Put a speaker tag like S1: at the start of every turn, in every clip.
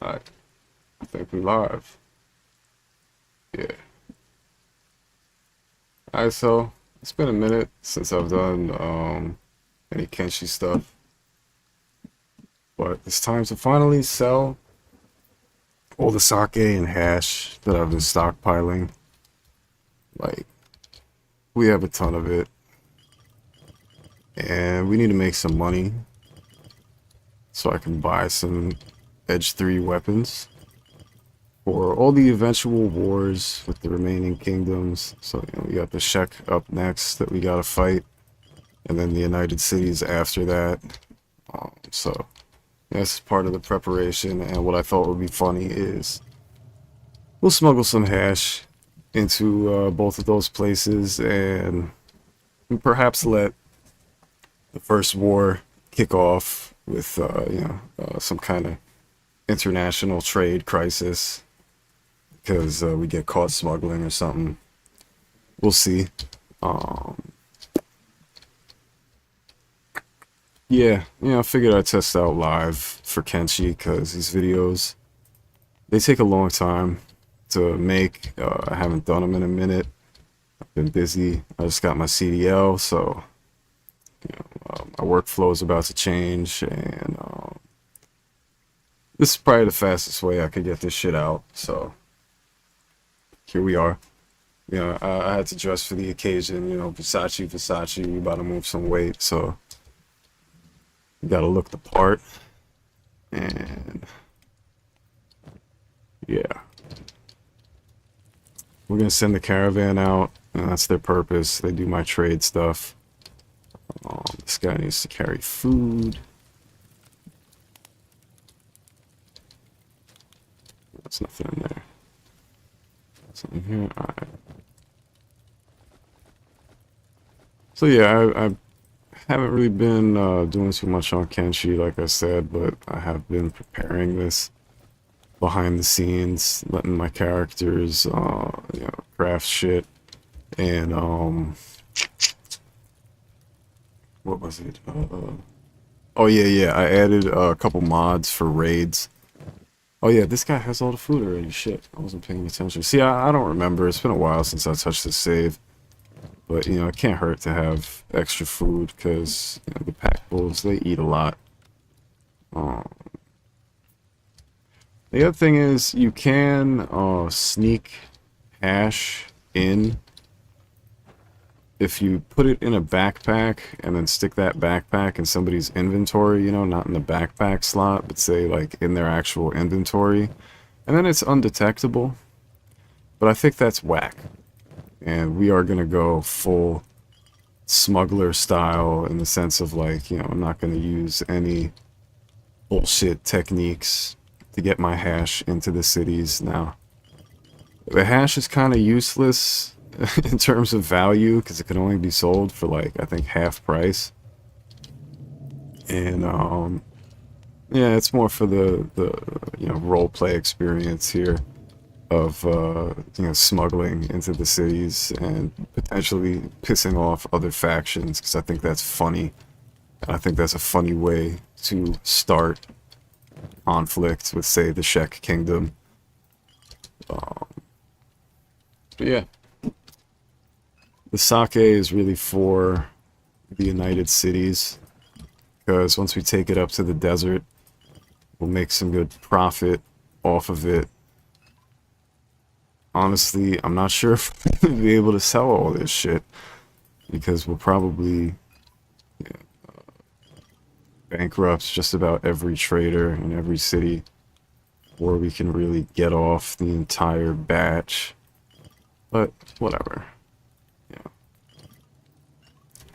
S1: Alright, I think we live. Yeah. Alright, so it's been a minute since I've done any Kenshi stuff, but it's time to finally sell all the sake and hash that I've been stockpiling. Like, we have a ton of it, and we need to make some money so I can buy some Edge 3 weapons for all the eventual wars with the remaining kingdoms. So, we got the Shek up next that we gotta fight, and then the United Cities after that. So, that's part of the preparation, and what I thought would be funny is we'll smuggle some hash into both of those places and perhaps let the first war kick off with, some kind of international trade crisis because we get caught smuggling or something. We'll see. Yeah, I figured I'd test out live for Kenshi because these videos, they take a long time to make. I haven't done them in a minute. I've been busy. I just got my CDL, so my workflow is about to change, and this is probably the fastest way I could get this shit out. So here we are. I had to dress for the occasion. Versace. We about to move some weight, so you gotta look the part. And yeah, we're gonna send the caravan out, and that's their purpose. They do my trade stuff. This guy needs to carry food. There's nothing in there. Something here. All right. So yeah, I haven't really been doing too much on Kenshi, like I said, but I have been preparing this behind the scenes, letting my characters, craft shit, and what was it? Oh yeah, I added a couple mods for raids. Oh yeah, this guy has all the food already. Shit, I wasn't paying attention. See, I don't remember. It's been a while since I touched the save. But, it can't hurt to have extra food because the pack bulls, they eat a lot. The other thing is you can sneak hash in if you put it in a backpack and then stick that backpack in somebody's inventory, not in the backpack slot, but say like in their actual inventory. And then it's undetectable. But I think that's whack. And we are going to go full smuggler style in the sense of like, I'm not going to use any bullshit techniques to get my hash into the cities. Now, the hash is kind of useless in terms of value because it can only be sold for like, I think half price. And, yeah, it's more for the role play experience here of smuggling into the cities and potentially pissing off other factions, because I think that's funny. And I think that's a funny way to start conflict with, say, the Shek Kingdom. But yeah, the sake is really for the United Cities, because once we take it up to the desert, we'll make some good profit off of it. Honestly, I'm not sure if we'll be able to sell all this shit because we'll probably bankrupt just about every trader in every city, or we can really get off the entire batch. But whatever.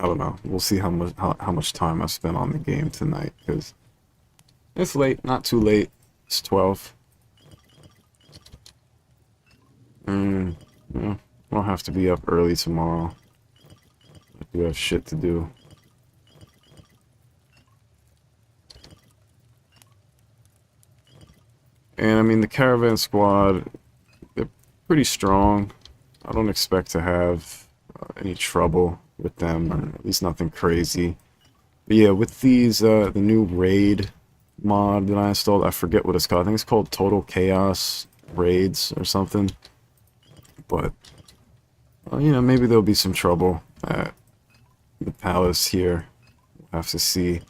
S1: I don't know. We'll see how much time I spend on the game tonight, because it's late, not too late. It's 12. Yeah, I'll have to be up early tomorrow. I do have shit to do. And I mean, the caravan squad, they're pretty strong. I don't expect to have any trouble with them, or at least nothing crazy. But yeah, with these, the new raid mod that I installed. I forget what it's called. I think it's called Total Chaos Raids or something. But, you know, maybe there'll be some trouble at the palace here. We'll have to see.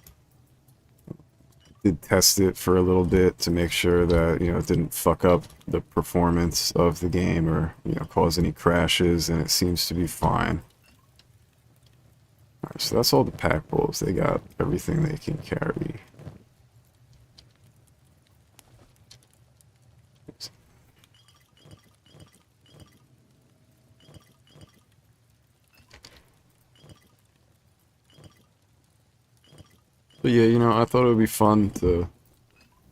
S1: Did test it for a little bit to make sure that, you know, it didn't fuck up the performance of the game or, you know, cause any crashes, and it seems to be fine. Alright, so that's all the pack bulls. They got everything they can carry. But yeah, you know, I thought it would be fun to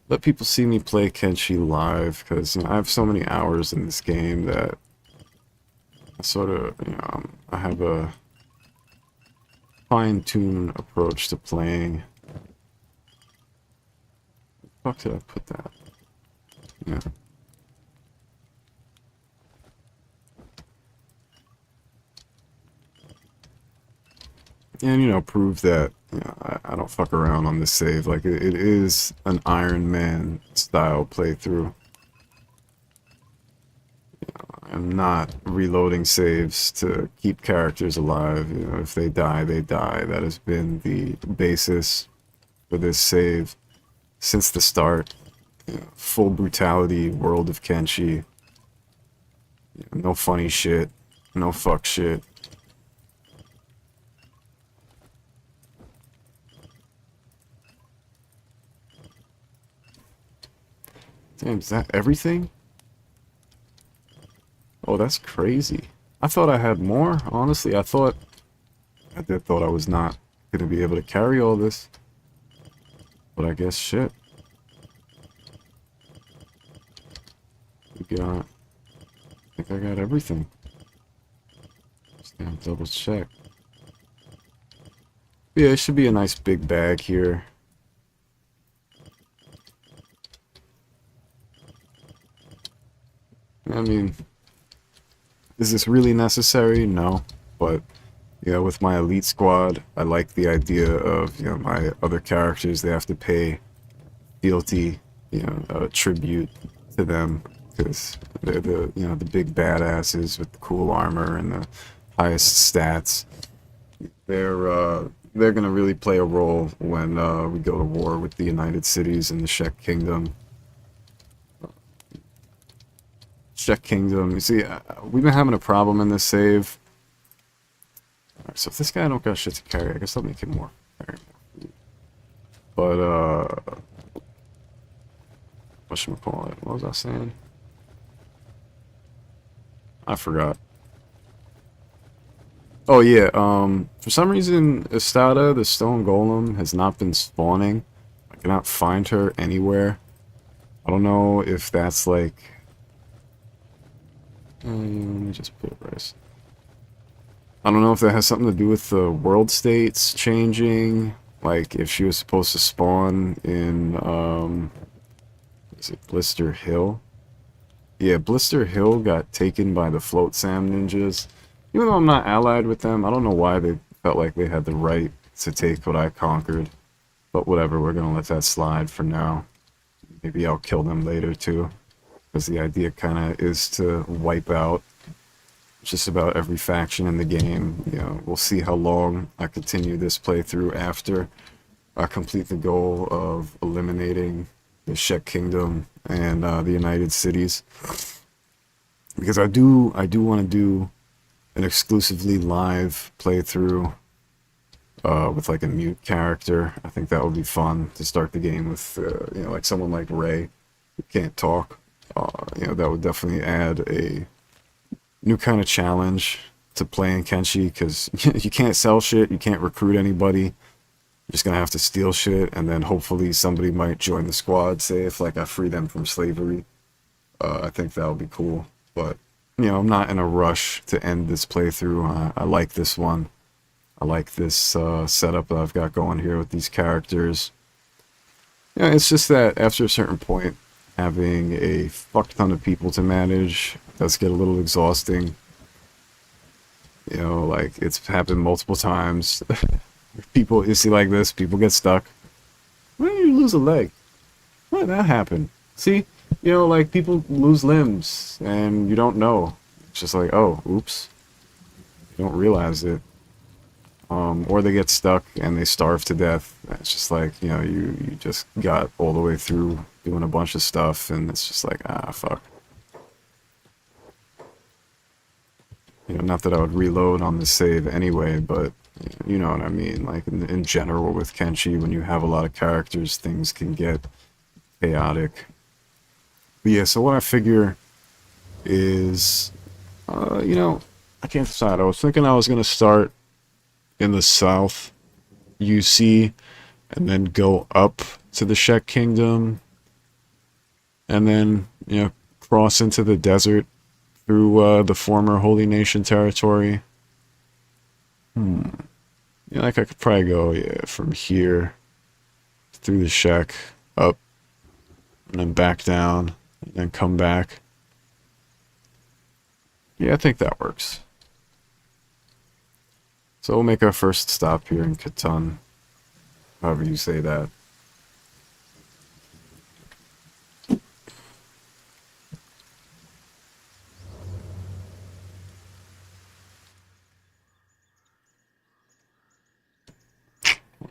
S1: let people see me play Kenshi live, because, you know, I have so many hours in this game that I sort of, you know, I have a fine-tuned approach to playing. Where the fuck did I put that? Yeah. And, you know, prove that, you know, I don't fuck around on this save. Like, it is an Iron Man style playthrough. I'm not reloading saves to keep characters alive. You know, if they die, they die. That has been the basis for this save since the start. You know, full brutality, world of Kenshi. You know, no funny shit. No fuck shit. Damn, is that everything? Oh, that's crazy. I thought I had more. Honestly, I thought I was not gonna be able to carry all this. But I guess shit. We got, I think I got everything. Just damn double check. Yeah, it should be a nice big bag here. I mean, is this really necessary? No. But, you know, with my elite squad, I like the idea of, you know, my other characters, they have to pay fealty, you know, tribute to them, because they're the, you know, the big badasses with the cool armor and the highest stats. They're gonna really play a role when we go to war with the United Cities and the Czech Kingdom. Czech Kingdom. You see, we've been having a problem in this save. Alright, so if this guy don't got shit to carry, I guess I'll make him more. But, whatchamacallit? What was I saying? I forgot. Oh yeah, for some reason, Estada, the stone golem, has not been spawning. I cannot find her anywhere. I don't know if that's like... let me just put it right. I don't know if that has something to do with the world states changing. Like, if she was supposed to spawn in, is it Blister Hill? Yeah, Blister Hill got taken by the Float Sam ninjas. Even though I'm not allied with them, I don't know why they felt like they had the right to take what I conquered. But whatever, we're gonna let that slide for now. Maybe I'll kill them later too. Because the idea kind of is to wipe out just about every faction in the game. You know, we'll see how long I continue this playthrough after I complete the goal of eliminating the Czech Kingdom and the United Cities. Because I do want to do an exclusively live playthrough with like a mute character. I think that would be fun to start the game with, you know, like someone like Ray who can't talk. You know, that would definitely add a new kind of challenge to playing Kenshi, because you can't sell shit, you can't recruit anybody. You're just gonna have to steal shit, and then hopefully somebody might join the squad, say if like I free them from slavery. I think that would be cool. But, you know, I'm not in a rush to end this playthrough. I like this one. I like this setup that I've got going here with these characters. Yeah, it's just that after a certain point, having a fuck ton of people to manage does get a little exhausting. You know, like, it's happened multiple times. People, you see like this, people get stuck. Well, you lose a leg. did that happen? See, you know, like people lose limbs and you don't know. It's just like, oh, oops. You don't realize it. Or they get stuck and they starve to death. It's just like, you know, you just got all the way through doing a bunch of stuff and it's just like, ah, fuck. You know, not that I would reload on the save anyway, but you know what I mean. Like in general with Kenshi, when you have a lot of characters, things can get chaotic. But yeah, so what I figure is, you know, I can't decide. I was thinking I was going to start in the south, UC, and then go up to the Shek Kingdom, and then, you know, cross into the desert through the former Holy Nation territory. You know, like I could probably go, yeah, from here through the Shek, up, and then back down, and then come back. Yeah, I think that works. So we'll make our first stop here in Catan, however you say that.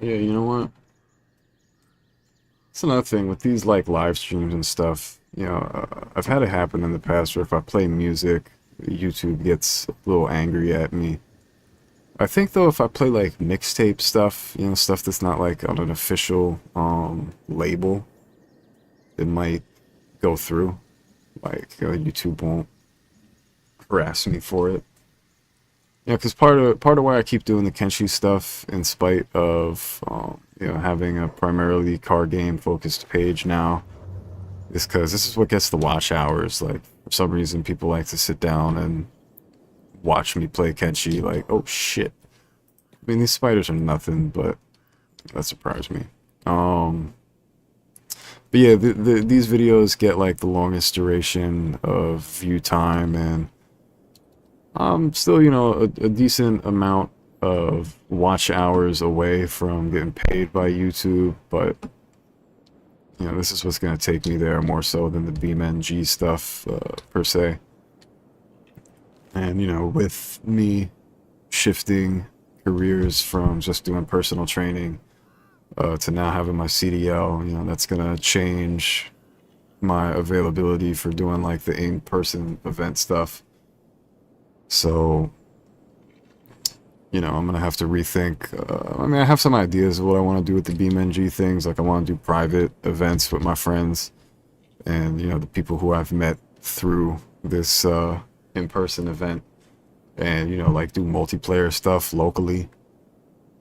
S1: Yeah, you know what? It's another thing with these like live streams and stuff. You know, I've had it happen in the past where if I play music, YouTube gets a little angry at me. I think though if I play like mixtape stuff, you know, stuff that's not like on an official label, it might go through. Like YouTube won't harass me for it. Yeah, because part of why I keep doing the Kenshi stuff, in spite of you know, having a primarily card game focused page now, is because this is what gets the watch hours. Like for some reason, people like to sit down and watch me play Kenshi. Like, oh shit! I mean, these spiders are nothing, but that surprised me. But yeah, these videos get like the longest duration of view time and still, you know, a decent amount of watch hours away from getting paid by YouTube, but you know, this is what's going to take me there more so than the BeamNG stuff per se. And you know, with me shifting careers from just doing personal training to now having my CDL, you know, that's going to change my availability for doing like the in-person event stuff. So, you know, I'm going to have to rethink. I mean, I have some ideas of what I want to do with the BeamNG things. Like, I want to do private events with my friends and, you know, the people who I've met through this in-person event. And, you know, like do multiplayer stuff locally.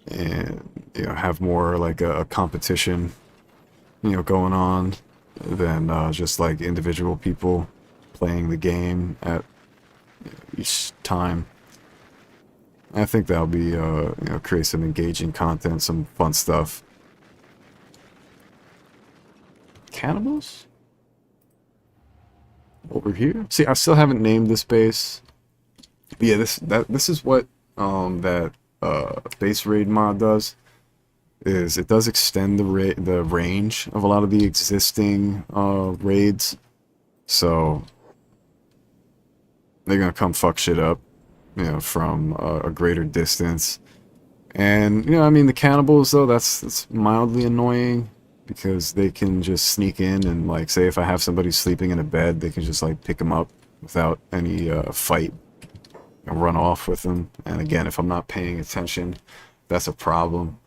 S1: And, you know, have more like a competition, you know, going on than just like individual people playing the game at each time. I think that'll be, you know, create some engaging content, some fun stuff. Cannibals? Over here? See, I still haven't named this base. But yeah, this is what that base raid mod does. Is it does extend the range of a lot of the existing raids. So they're gonna come fuck shit up, you know, from a greater distance. And you know, I mean, the cannibals though, that's mildly annoying because they can just sneak in and like, say if I have somebody sleeping in a bed, they can just like pick them up without any fight and run off with them. And again, if I'm not paying attention, that's a problem.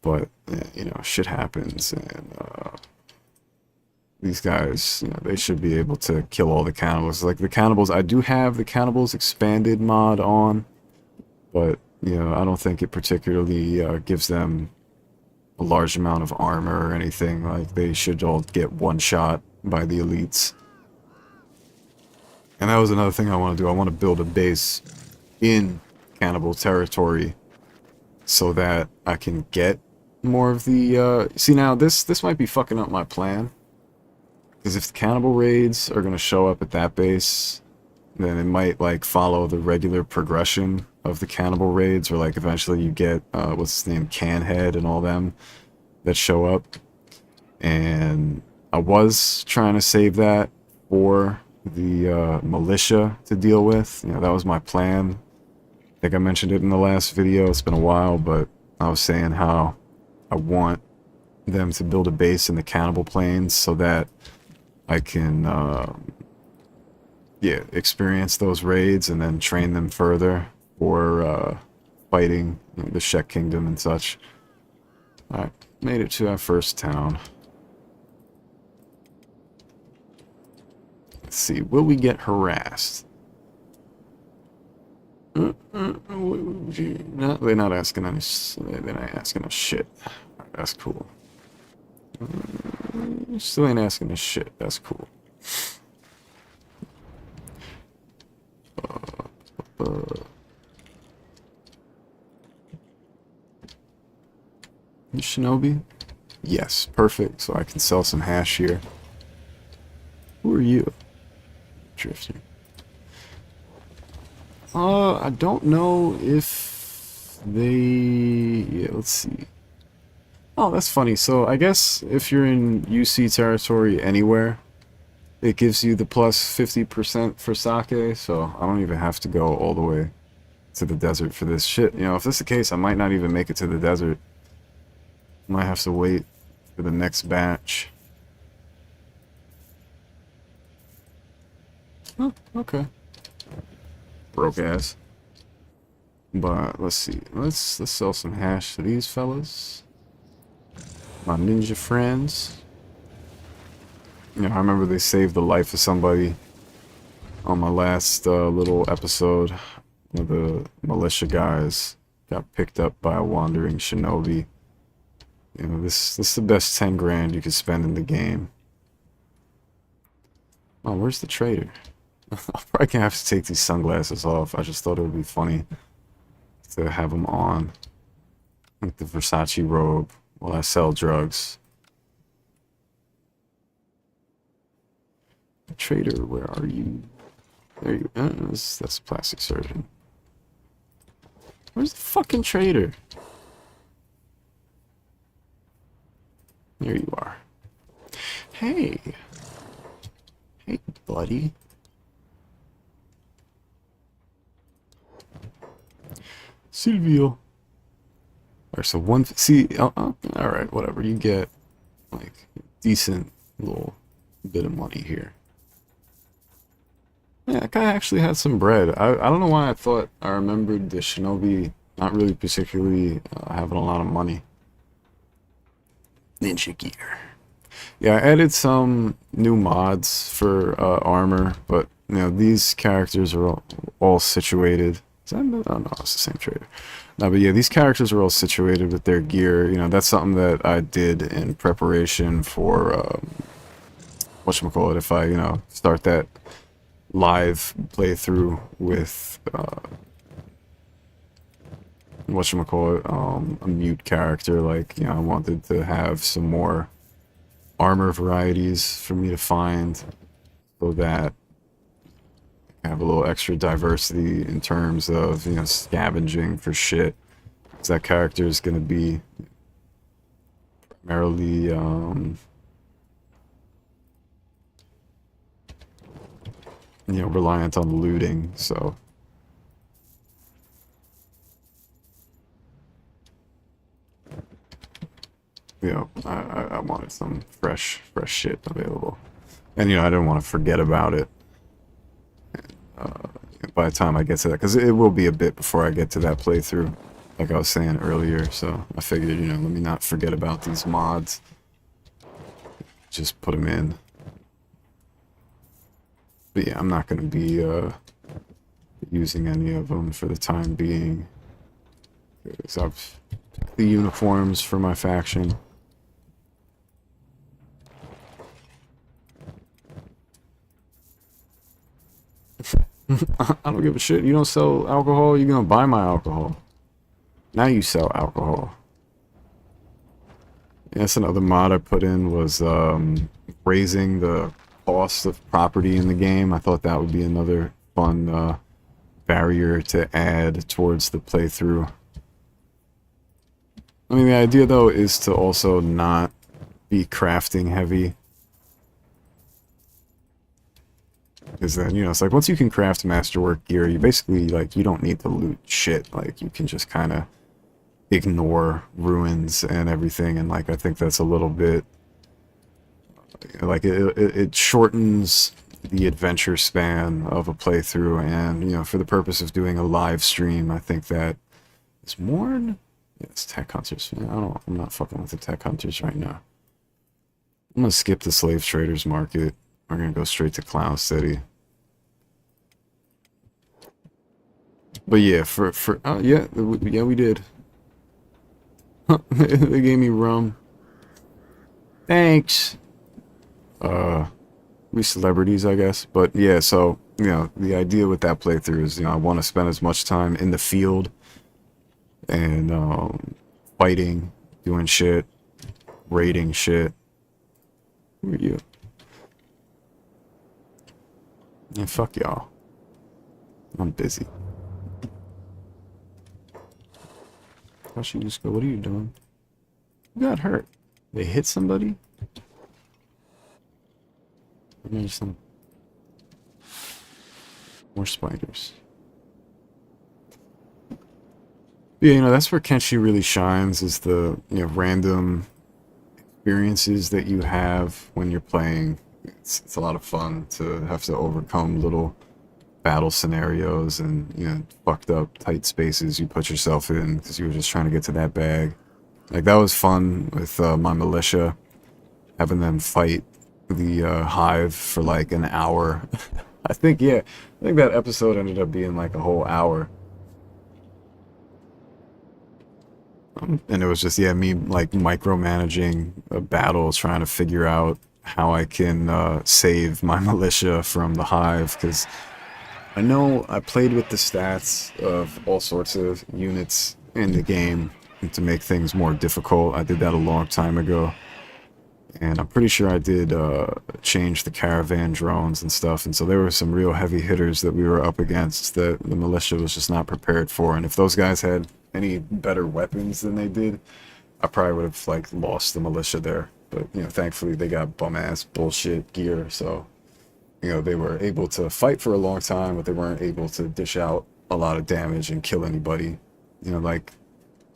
S1: But you know, shit happens, and these guys, you know, they should be able to kill all the cannibals. Like the cannibals, I do have the cannibals expanded mod on, but you know, I don't think it particularly gives them a large amount of armor or anything. Like they should all get one shot by the elites. And that was another thing I want to do. I want to build a base in cannibal territory so that I can get more of the see, now this might be fucking up my plan. Because if the cannibal raids are going to show up at that base, then it might, like, follow the regular progression of the cannibal raids, or, like, eventually you get, what's his name, Canhead and all them that show up. And I was trying to save that for the militia to deal with. You know, that was my plan. I think I mentioned it in the last video. It's been a while, but I was saying how I want them to build a base in the Cannibal Plains so that I can, yeah, experience those raids and then train them further for fighting, you know, the Shek Kingdom and such. Alright, made it to our first town. Let's see, will we get harassed? No, they're not asking any. They're not asking us shit. That's cool. Still ain't asking us shit. That's cool. Shinobi? Yes, perfect. So I can sell some hash here. Who are you? Drifter. I don't know if they... Yeah, let's see. Oh, that's funny. So I guess if you're in UC territory anywhere, it gives you the plus 50% for sake, so I don't even have to go all the way to the desert for this shit. You know, if that's the case, I might not even make it to the desert. Might have to wait for the next batch. Oh, okay. Broke ass. But let's see. Let's sell some hash to these fellas. My ninja friends. You know, I remember they saved the life of somebody on my last little episode. One of the militia guys got picked up by a wandering shinobi. You know, this is the best 10 grand you could spend in the game. Oh, where's the trader? I'm probably gonna have to take these sunglasses off. I just thought it would be funny to have them on. Like the Versace robe while I sell drugs. Trader, where are you? There you are. That's a plastic surgeon. Where's the fucking trader? There you are. Hey. Hey, buddy. Silvio. Alright, so one... See, alright, whatever. You get, like, decent little bit of money here. Yeah, that guy actually had some bread. I don't know why I thought I remembered the shinobi not really particularly having a lot of money. Ninja gear. Yeah, I added some new mods for armor, but you know these characters are all situated. Is that, oh no, it's the same trader. No, but yeah, these characters are all situated with their gear. You know, that's something that I did in preparation for whatchamacallit, if I, you know, start that live playthrough with whatchamacallit, a mute character. Like, you know, I wanted to have some more armor varieties for me to find so that I have a little extra diversity in terms of, you know, scavenging for shit. Because that character is going to be primarily you know, reliant on looting, so you know, I wanted some fresh shit available, and you know, I didn't want to forget about it by the time I get to that, because it will be a bit before I get to that playthrough, like I was saying earlier. So I figured, you know, let me not forget about these mods, just put them in. But yeah, I'm not going to be using any of them for the time being, because I've picked the uniforms for my faction. I don't give a shit. You don't sell alcohol, you're gonna buy my alcohol. Now you sell alcohol. Yeah, that's another mod I put in, was raising the cost of property in the game. I thought that would be another fun barrier to add towards the playthrough. I mean, the idea though is to also not be crafting heavy. because then, you know, it's like once you can craft masterwork gear, you basically, like, you don't need to loot shit. Like, you can just kind of ignore ruins and everything, and, like, I think that's a little bit, like, it shortens the adventure span of a playthrough, and, you know, for the purpose of doing a live stream, I think that is more... Yeah, it's tech hunters. I'm not fucking with the tech hunters right now. I'm gonna skip the slave traders market. We're gonna go straight to Clown City. But yeah, oh yeah, we did. They gave me rum. Thanks. We celebrities, I guess. But yeah, so, you know, the idea with that playthrough is, you know, I want to spend as much time in the field and fighting, doing shit, raiding shit. Who are you? Yeah, fuck y'all. I'm busy. Why should you just go, what are you doing? You got hurt. They hit somebody? There's some more spiders. Yeah, you know, that's where Kenshi really shines, is the, you know, random experiences that you have when you're playing. It's a lot of fun to have to overcome little battle scenarios and, you know, fucked up tight spaces you put yourself in because you were just trying to get to that bag. Like, that was fun with my militia, having them fight the hive for like an hour. I think that episode ended up being like a whole hour. And it was just, yeah, me like micromanaging a battle, trying to figure out how I can save my militia from the hive, because I know I played with the stats of all sorts of units in the game to make things more difficult. I did that a long time ago. And I'm pretty sure I did change the caravan drones and stuff, and so there were some real heavy hitters that we were up against that the militia was just not prepared for. And if those guys had any better weapons than they did, I probably would have like lost the militia there. But, you know, thankfully they got bum-ass bullshit gear, so, you know, they were able to fight for a long time, but they weren't able to dish out a lot of damage and kill anybody. You know, like,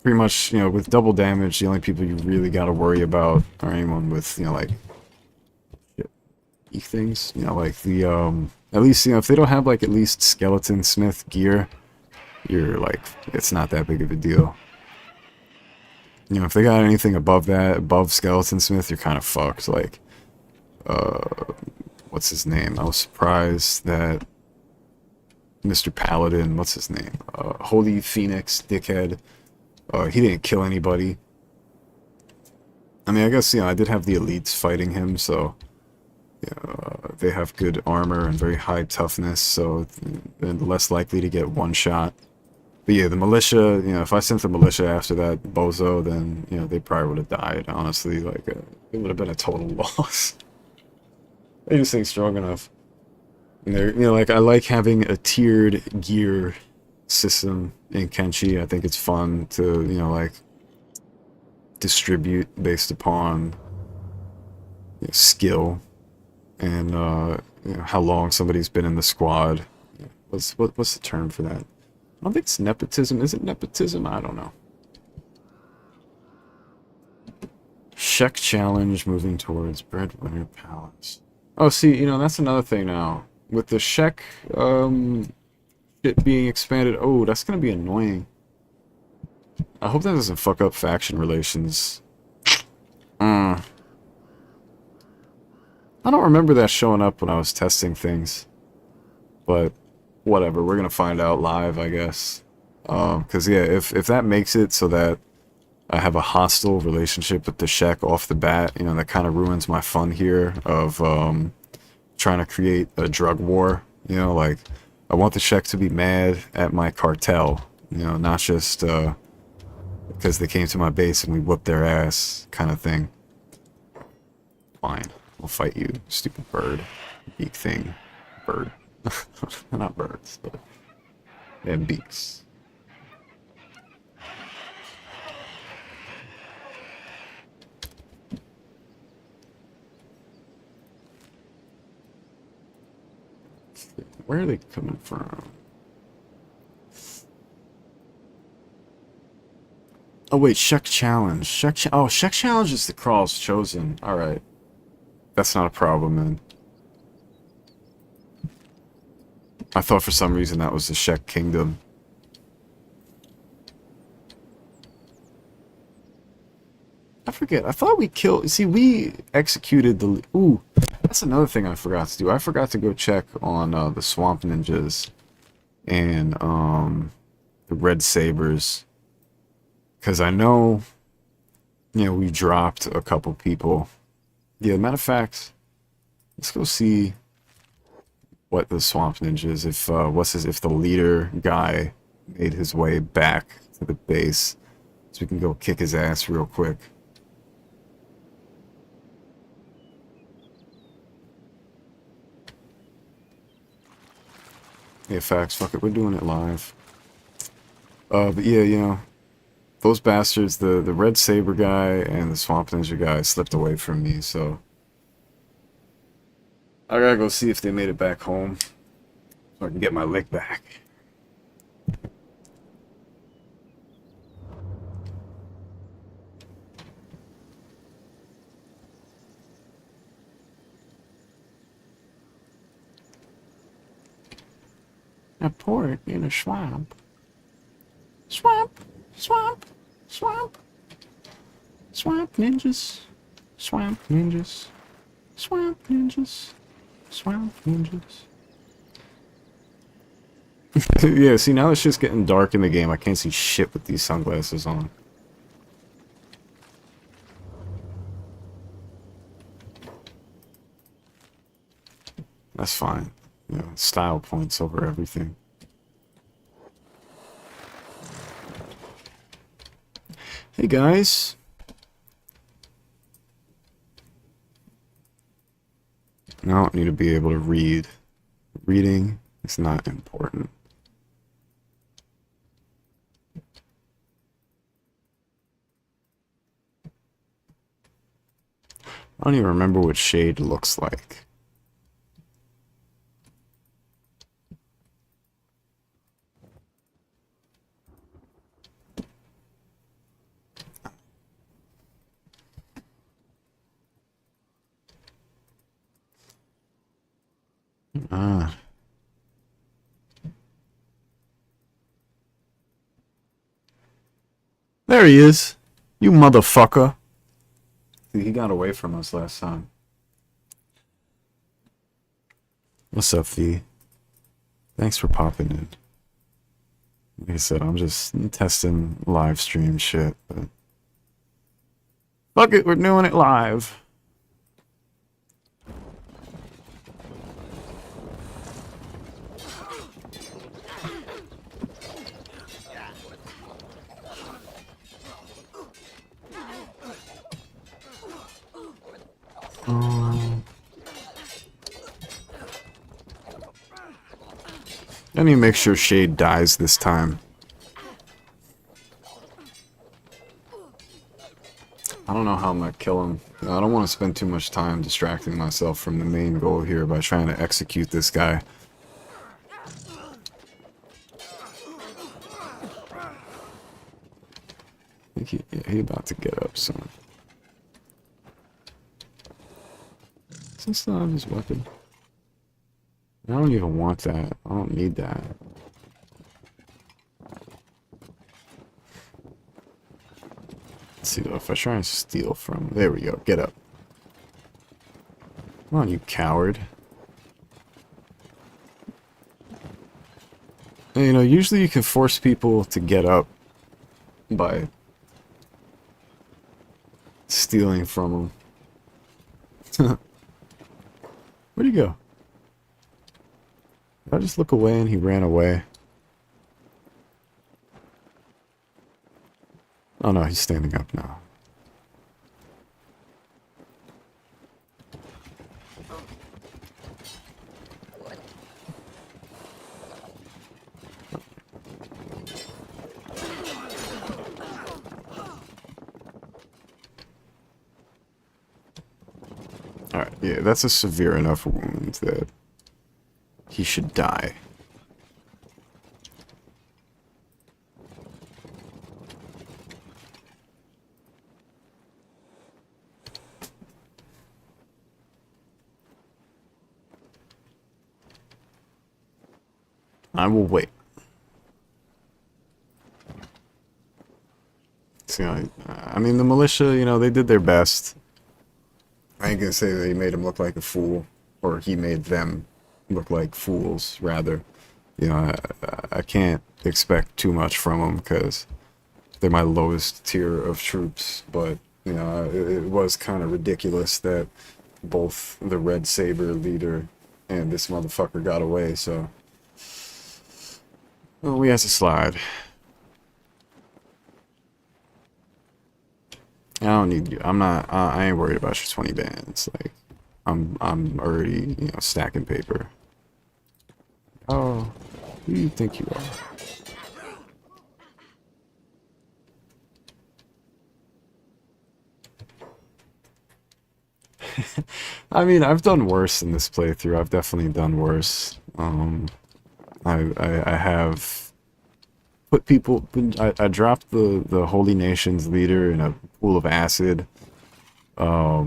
S1: pretty much, you know, with double damage, the only people you really got to worry about are anyone with, you know, like, things, you know, like the, at least, you know, if they don't have, like, at least skeleton smith gear, you're, like, it's not that big of a deal. You know, if they got anything above that, above skeleton smith, you're kind of fucked. Like, what's his name? I was surprised that Mr. Paladin, what's his name? Holy Phoenix, dickhead. He didn't kill anybody. I mean, I guess, you know, I did have the elites fighting him, so they have good armor and very high toughness, so they're less likely to get one shot. But yeah, the militia, you know, if I sent the militia after that bozo, then, you know, they probably would have died, honestly. Like, it would have been a total loss. They just ain't strong enough. And they're, you know, like, I like having a tiered gear system in Kenshi. I think it's fun to, you know, like, distribute based upon, you know, skill and you know, how long somebody's been in the squad. What's the term for that? I don't think it's nepotism. Is it nepotism? I don't know. Shek challenge moving towards Breadwinner Palace. Oh, see, you know, that's another thing now. With the Shek shit being expanded, oh, that's gonna be annoying. I hope that doesn't fuck up faction relations. I don't remember that showing up when I was testing things. But whatever, we're gonna find out live, I guess. Because, yeah, if that makes it so that I have a hostile relationship with the Shek off the bat, you know, that kind of ruins my fun here of trying to create a drug war. You know, like, I want the Shek to be mad at my cartel, you know, not just because they came to my base and we whooped their ass kind of thing. Fine, I'll fight you, stupid bird. Beak thing. Bird. Not birds, but they have beaks. Where are they coming from? Oh wait, Shuck Challenge. Shuck Challenge is the crawls chosen. Alright. That's not a problem, man. I thought for some reason that was the Shek Kingdom. I forget. I thought we killed... See, we executed the... Ooh, that's another thing I forgot to do. I forgot to go check on the Swamp Ninjas and the Red Sabers. Because I know, you know, we dropped a couple people. Yeah, matter of fact, let's go see what the Swamp Ninjas, if the leader guy made his way back to the base. So we can go kick his ass real quick. Yeah, facts. Fuck it. We're doing it live. But yeah, you know, those bastards, the Red Saber guy and the Swamp Ninja guy slipped away from me, so I gotta go see if they made it back home so I can get my lick back. I pour it in a swamp. Swamp, swamp, swamp. Swamp ninjas. Swamp ninjas. Swamp ninjas. Swamp ninjas. Yeah, see, now it's just getting dark in the game. I can't see shit with these sunglasses on. That's fine. You know, style points over everything. Hey guys. I don't need to be able to read. Reading is not important. I don't even remember what shade looks like. Ah. There he is. You motherfucker. He got away from us last time. What's up, V? Thanks for popping in. Like I said, I'm just testing live stream shit, but fuck it, we're doing it live. I need to make sure Shade dies this time. I don't know how I'm gonna kill him. I don't want to spend too much time distracting myself from the main goal here by trying to execute this guy. I think he about to get up soon. Does he still have his weapon? I don't even want that. I don't need that. Let's see though, if I try and steal from... There we go, get up. Come on, you coward. And, you know, usually you can force people to get up by stealing from them. Where'd he go? Did I just look away and he ran away? Oh no, he's standing up now. Alright, yeah, that's a severe enough wound that he should die. I will wait. So, I mean, the militia, you know, they did their best. I ain't gonna say they made him look like a fool, or he made them look like fools, rather. You know, I can't expect too much from them, because they're my lowest tier of troops, but, you know, it was kind of ridiculous that both the Red Saber leader and this motherfucker got away, so... Well, we have to slide. I don't need you. I'm not. I ain't worried about your 20 bands. Like, I'm already, you know, stacking paper. Oh, who do you think you are? I mean, I've done worse in this playthrough. I've definitely done worse. I have put people. I dropped the Holy Nations leader in a pool of acid. I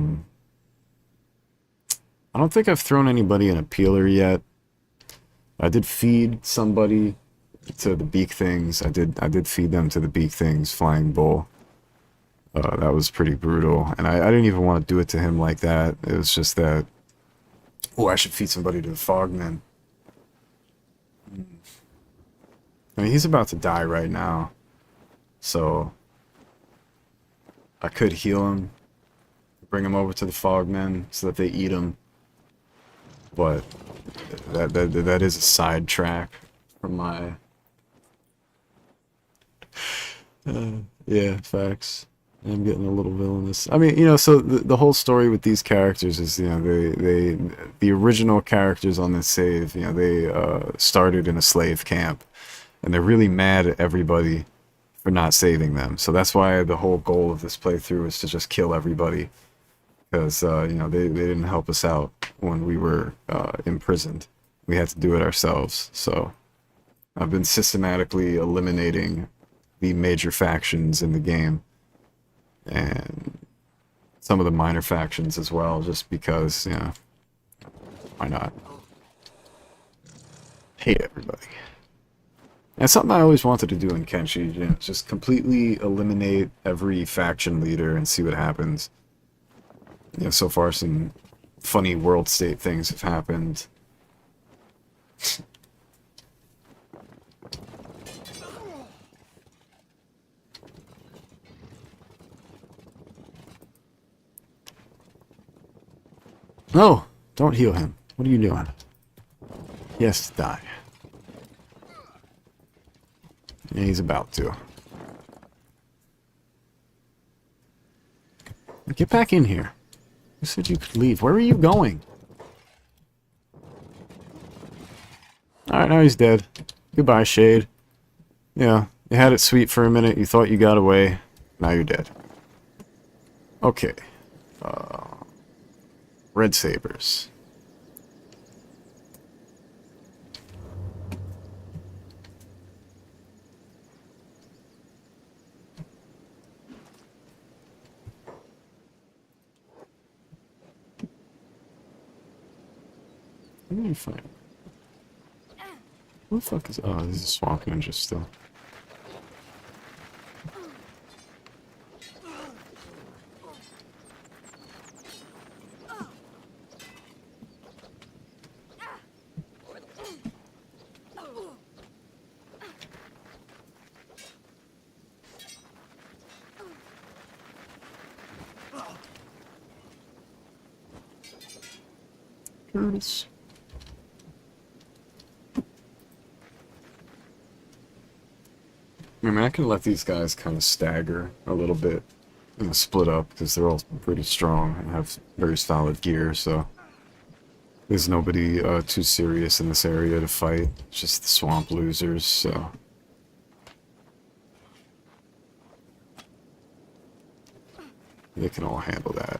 S1: don't think I've thrown anybody in a peeler yet. I did feed somebody to the beak things. I did feed them to the beak things, flying bull. That was pretty brutal, and I didn't even want to do it to him like that. It was just that, oh, I should feed somebody to the fogmen. I mean, he's about to die right now, so I could heal him, bring him over to the fogmen so that they eat him, but that is a sidetrack from my... yeah, facts. I'm getting a little villainous. I mean, you know, so the whole story with these characters is, you know, the original characters on this save, you know, they started in a slave camp, and they're really mad at everybody for not saving them. So that's why the whole goal of this playthrough is to just kill everybody, because you know, they didn't help us out when we were imprisoned. We had to do it ourselves. So I've been systematically eliminating the major factions in the game, and some of the minor factions as well, just because, you know, why not? Hate everybody. And something I always wanted to do in Kenshi, you know, just completely eliminate every faction leader and see what happens. You know, so far some funny world state things have happened. No! Don't heal him. What are you doing? He has to die. Yeah, he's about to. Get back in here. Who said you could leave? Where are you going? Alright, now he's dead. Goodbye, Shade. Yeah, you had it sweet for a minute. You thought you got away. Now you're dead. Okay. Red Sabers. What are you find? Who the fuck is... Oh, this is a swamp ninja still. Curtis. I mean, I can let these guys kind of stagger a little bit and split up, because they're all pretty strong and have very solid gear, so there's nobody too serious in this area to fight. It's just the swamp losers, so... they can all handle that.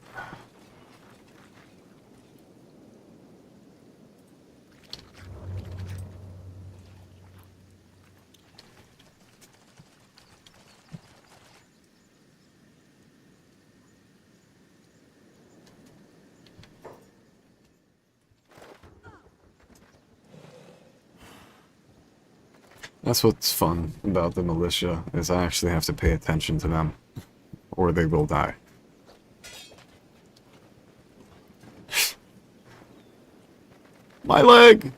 S1: That's what's fun about the militia, is I actually have to pay attention to them, or they will die. My leg!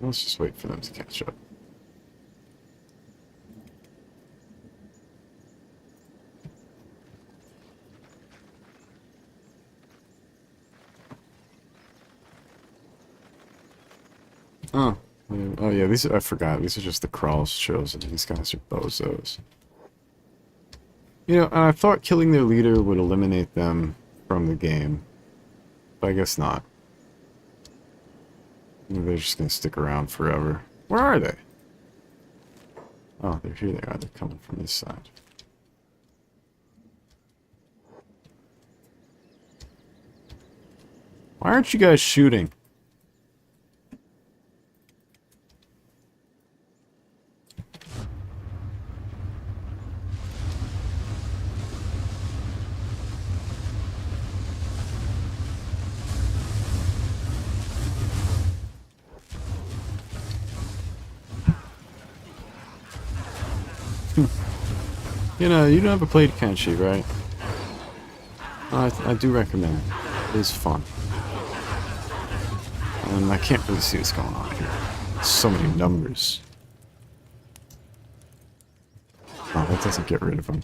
S1: Let's just wait for them to catch up. Oh. Oh yeah, these are, I forgot. These are just the Krall's chosen. These guys are bozos. You know, and I thought killing their leader would eliminate them from the game. But I guess not. They're just gonna stick around forever. Where are they? Oh, they're here they are. They're coming from this side. Why aren't you guys shooting? You know, you never played Kenshi, right? I do recommend it. It is fun. And I can't really see what's going on here. So many numbers. Oh, that doesn't get rid of them.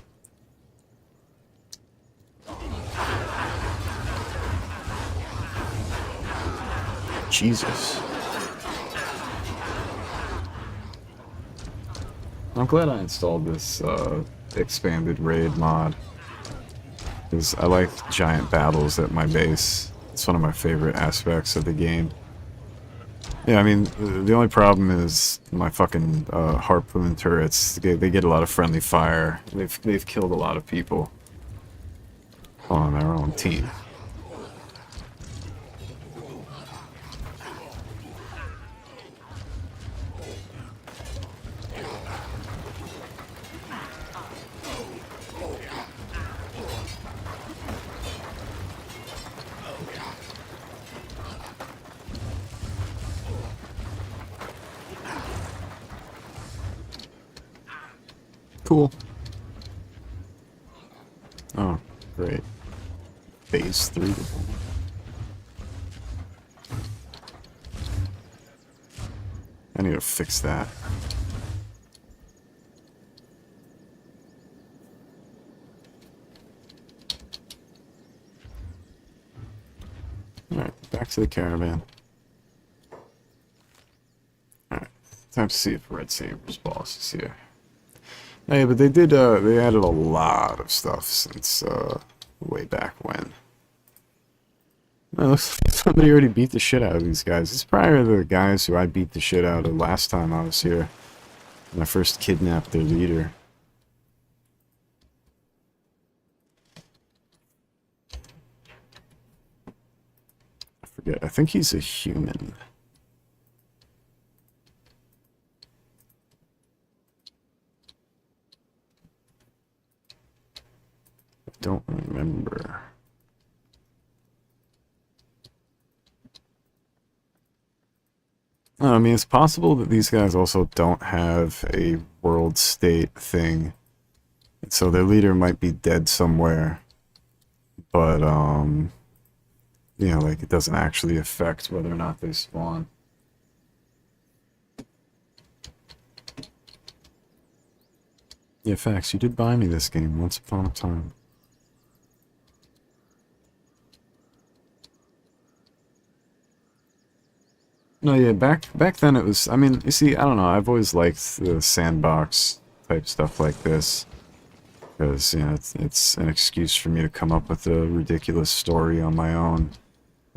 S1: Jesus. I'm glad I installed this expanded raid mod. Because I like giant battles at my base. It's one of my favorite aspects of the game. Yeah, I mean, the only problem is my fucking harpoon turrets. They get a lot of friendly fire. They've killed a lot of people on their own team. Cool. Oh, great. Phase 3. I need to fix that. Alright, back to the caravan. Alright, time to see if Red Saber's boss is here. Oh, yeah, but they did, they added a lot of stuff since, way back when. It looks like somebody already beat the shit out of these guys. It's probably the guys who I beat the shit out of last time I was here. When I first kidnapped their leader. I forget, I think he's a human. Don't remember. I mean, it's possible that these guys also don't have a world state thing. And so their leader might be dead somewhere. But, you know, like, it doesn't actually affect whether or not they spawn. Yeah, facts. You did buy me this game once upon a time. No, yeah, back then it was, I mean, you see, I don't know, I've always liked the sandbox type stuff like this. Because, you know, it's an excuse for me to come up with a ridiculous story on my own.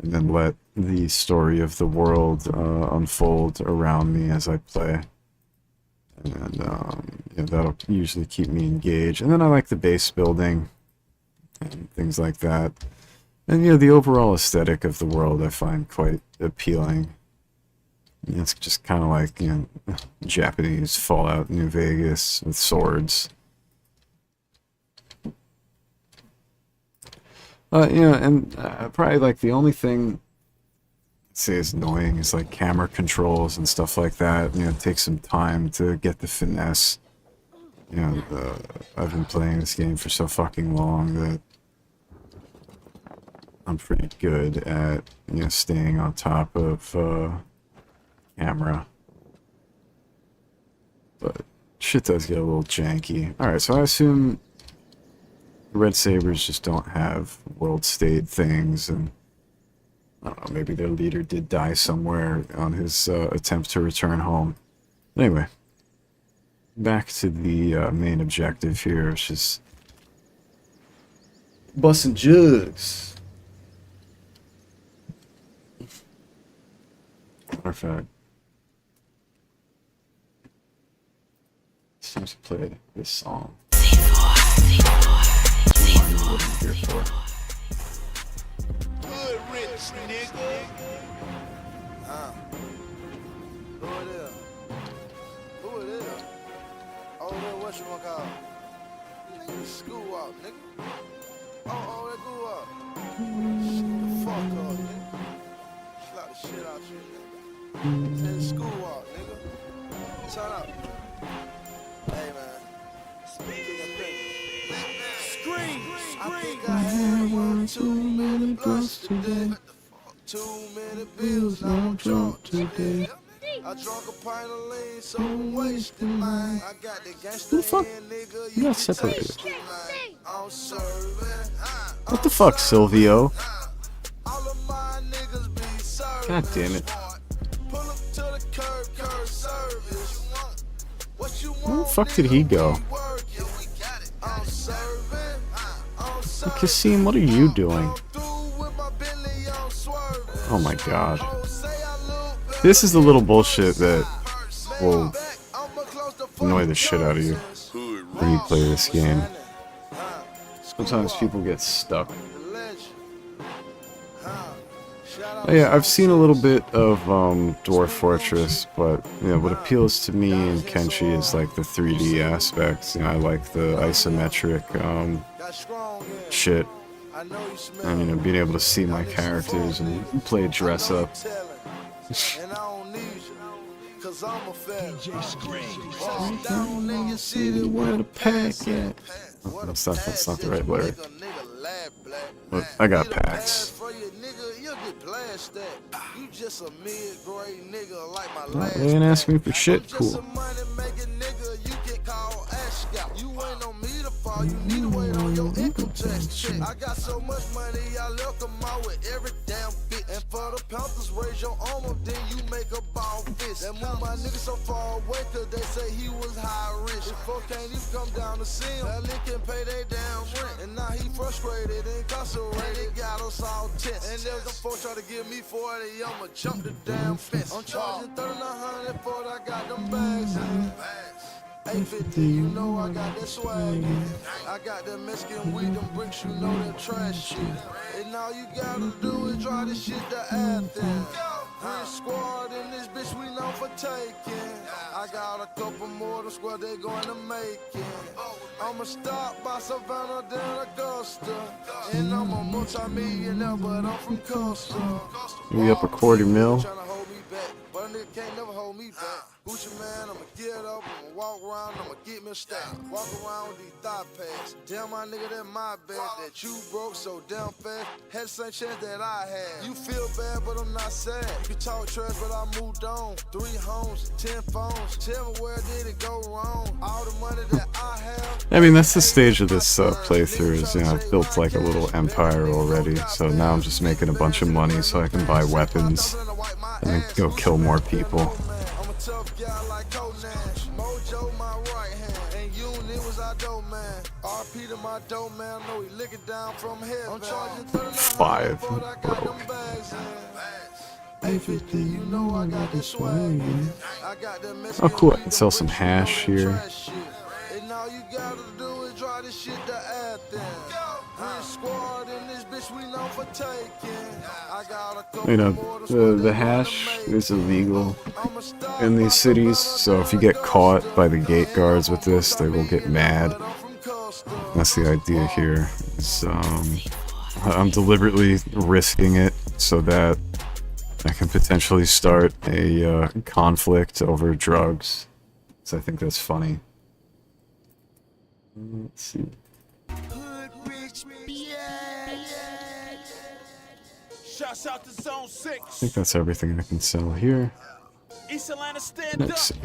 S1: And then let the story of the world unfold around me as I play. And yeah, that'll usually keep me engaged. And then I like the base building and things like that. And the overall aesthetic of the world I find quite appealing. It's just kind of like, Japanese Fallout New Vegas with swords. And probably like the only thing I'd say is annoying is like camera controls and stuff like that. It takes some time to get the finesse. I've been playing this game for so fucking long that I'm pretty good at, staying on top of camera. But shit does get a little janky. Alright, so I assume Red Sabers just don't have world state things, and I don't know, maybe their leader did die somewhere on his attempt to return home. Anyway, back to the main objective here, which is busting jugs. Matter of fact, seems to play this song. What I'm here for.
S2: Good rich nigga. Who it is? Who it is? Oh, that what you want to call? Nigga, school up, nigga. Oh, that grew up. Shut the fuck up, nigga. Slap the shit out you, nigga. Say school up, nigga. Shut up. Hey, man. Scream. I think I had one too many blunts today. Too many bills, now I'm drunk today. I drunk a pint of lean, so I'm wasted mine. I got the gangsta in, nigga, you
S1: got
S2: can
S1: separated.
S2: taste it, man. I'm serving.
S1: What the fuck, Silvio?
S2: All of my niggas be serving.
S1: God damn it.
S2: Pull up to the curb service. What you want?
S1: Where the fuck did he go?
S2: I'm serving.
S1: Kassim, what are you doing? Oh my god. This is the little bullshit that will annoy the shit out of you when you play this game. Sometimes people get stuck. Oh, yeah, I've seen a little bit of Dwarf Fortress, but what appeals to me in Kenshi is like the 3D aspects. I like the isometric shit, and being able to see my characters and play dress up. Where the pack at? Oh, that's not the right lyric. But I got packs. They ain't asking me for shit. Cool.
S2: I got so much money, I left them out with every damn bitch. And for the Panthers, raise your arm up, then you make a ball fist. That move my nigga so far away, cause they say he was high risk. If folk can't even come down to see him, that nigga can pay their damn rent. And now he frustrated, incarcerated, got us all tense. And if them folks try to give me 40, I'ma jump the damn fence. I'm charging 3,900 for it, I got them bags in. 850, you know I got that swag. I got that Mexican weed, them bricks, you know that trash shit. And all you gotta do is drive this shit to Athens. Rich squad in this bitch, we known for taking. I got a couple more of the squad, they going to make it. I'ma stop by Savannah, then Augusta. And I'm a multi-millionaire, but I'm from Costa.
S1: We up a $250,000.
S2: Tryna hold me back, but a nigga can't never hold me back. Gucci man, I'ma get up, I'ma walk around, I'ma get me a stack. Walk around with these thigh pads. Damn, my nigga, that my bad. That you broke so damn fast. Had the same chance that I had. You feel bad, but I'm not sad. You can talk trash, but I moved on. 3 homes, 10 phones. Tell me where did it go wrong? All the money that I have.
S1: I mean, that's the stage of this playthrough is, I've built like a little empire already. So now I'm just making a bunch of money so I can buy weapons and then go kill more people.
S2: Tough guy like Conash, Mojo my right hand, and Unit was our dope man. RP to my dope man, know he lick it down from heaven. I'm charging
S1: 5, bro.
S2: 850, you know I got this swag. I got that
S1: Oh, cool. I can sell some hash here.
S2: And all you gotta do is drive this shit to Athens. Rich squad in this bitch, we know for taking. I got a couple
S1: You know,
S2: more
S1: the hash is illegal in these cities, so if you get caught by the gate guards with this, they will get mad. That's the idea here. Is, I'm deliberately risking it so that I can potentially start a conflict over drugs. So I think that's funny. Let's see. I think that's everything I can sell here. Let's see.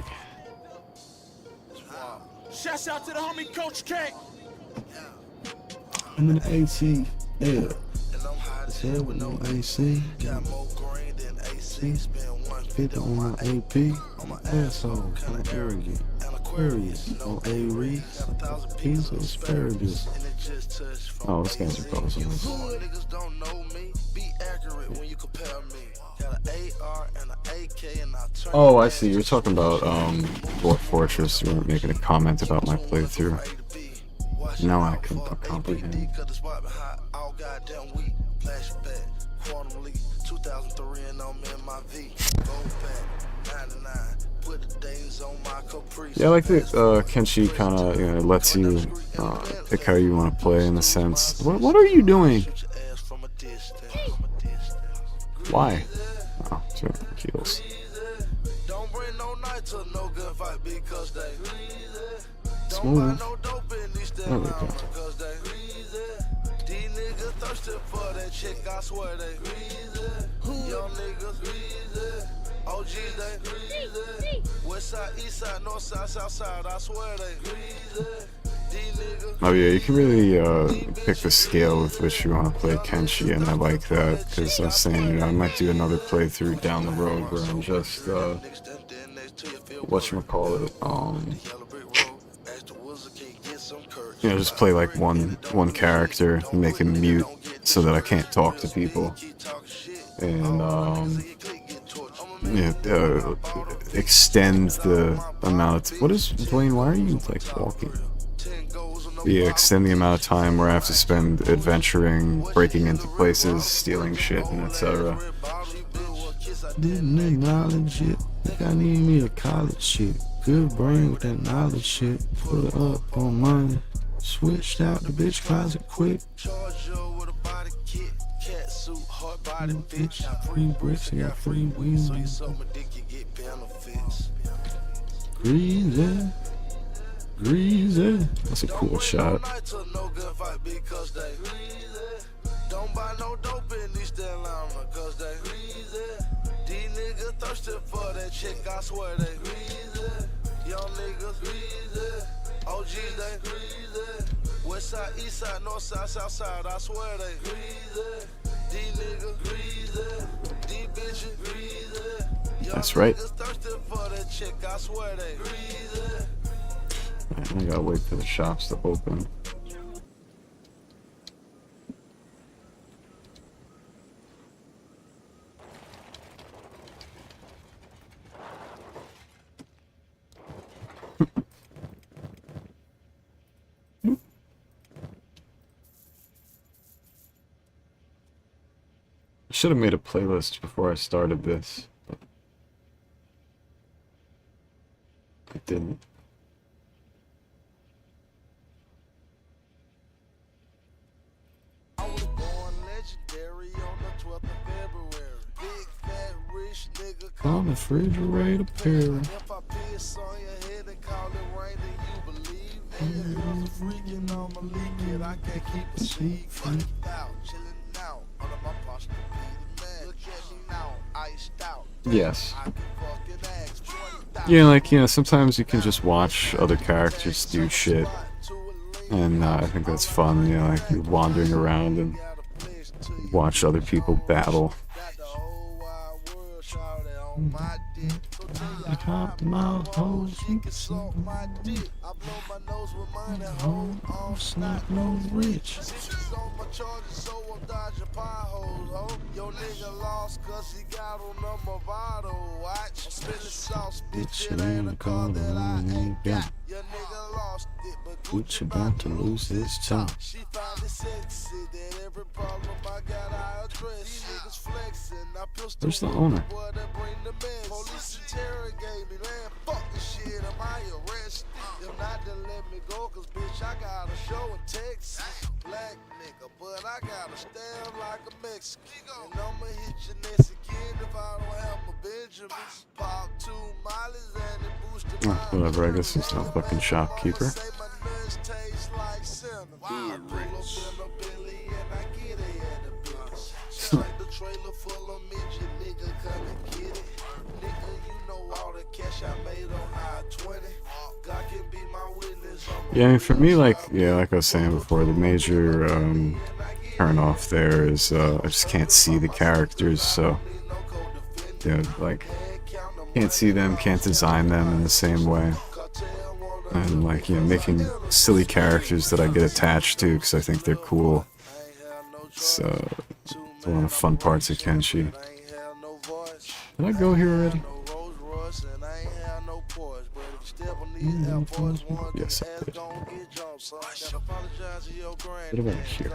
S3: Shouts out to the homie Coach K.
S4: I'm in the AC, yeah. Said with no AC.
S2: Got more green than AC. Spend 150
S4: on my AP. On my asshole, kinda arrogant. Aquarius, no A-Rees. Peas or asparagus.
S1: Oh, this guy's proposals.
S2: Niggas don't know me. Be accurate when you compare me. Got an AR and an AK and I turn.
S1: Oh, I see. You're talking about Dwarf Fortress. You were making a comment about my playthrough. Now I can comprehend. Yeah, I like that Kenshi kind of lets you pick how you want to play in a sense. What are you doing? Why? Oh, two heals.
S2: Don't bring no night to no good fight because they
S1: Smooth.
S2: There we go. These niggas thirsty for that chick, I swear they young niggas, OGs they west side, east side, north side, south side, I swear they
S1: Oh yeah, you can really pick the scale with which you want to play Kenshi, and I like that because I was saying, I might do another playthrough down the road where I'm just whatchamacallit, just play like one character and make him mute so that I can't talk to people, and extend the amount of, what is, Blaine, why are you like walking? Yeah, extend the amount of time where I have to spend adventuring, breaking into places, stealing shit, and etc.
S4: Didn't acknowledge it. Think I need me a college shit. Good brain with that knowledge shit. Put it up on mine. Switched out the bitch closet quick. Bitch, free bricks, I got free wheels. Greasy.
S1: Greasy. That's a cool shot.
S2: Don't buy no dope in these Atlanta, cause they these niggas thirsty for that chick, I swear they young niggas, OGs they west side, east side, north side, south side, I swear they these niggas, these bitches,
S1: that's right.
S2: thirsty for that chick, I swear they
S1: I gotta wait for the shops to open. I should have made a playlist before I started this, but I didn't.
S4: On the refrigerator pair.
S2: If I piss on your head and call it rain, then you believe it. If I was freaking on my leak it, I can't keep a seat. Fucked out, chilling out, under my posture be the man. Look at me now, iced out.
S1: Yes.
S2: I can fucking ask 20,000.
S1: Yeah, like, sometimes you can just watch other characters do shit, and I think that's fun, like you're wandering around and watch other people battle.
S2: on my dick. So tell
S4: The
S2: ya
S4: top
S2: how
S4: mouth hoes,
S2: she can suck my dick. I blow my nose with money, hoes all
S4: snot
S2: snot
S4: nose
S2: nose
S4: rich.
S2: She's on my charges, so I'm dodging potholes, ho. Yo nigga lost cause he got on my bottle watch. I'm spilling sauce, bitch, it ain't a car that I ain't got. Your nigga lost it, but
S4: Gucci
S2: Gucci
S4: about to lose his top.
S2: She find it sexy that every problem I got I address. These niggas flexing, I pistol
S4: Where's the
S2: whip
S4: owner?
S2: boy that bring the mess. Police interrogate me, man, fuck this shit, am I arrested? If not, then let me go, cause bitch, I got a show in Texas. Black nigga, but I gotta stand like a Mexican. And I'ma hit your next again if I don't have my Benjamins. Pop 2 miles and it boosted
S1: Oh,
S2: my
S1: whatever, I guess he's not a fucking shopkeeper.
S2: say my nuts taste like cinnamon. I pull up in a Bentley and I get it at the bitch. Straight the trailer full of midget, nigga, come and get it. Nigga, you know all the cash I made on I-20. God can be my witness.
S1: Yeah, I mean, for me, like, yeah, like I was saying before, the major turn off there is I just can't see the characters, so, yeah, like, can't see them, can't design them in the same way. And, like, you know, making silly characters that I get attached to because I think they're cool. It's one of the fun parts of Kenshi. Did I go here already? Yes, I did. What about here?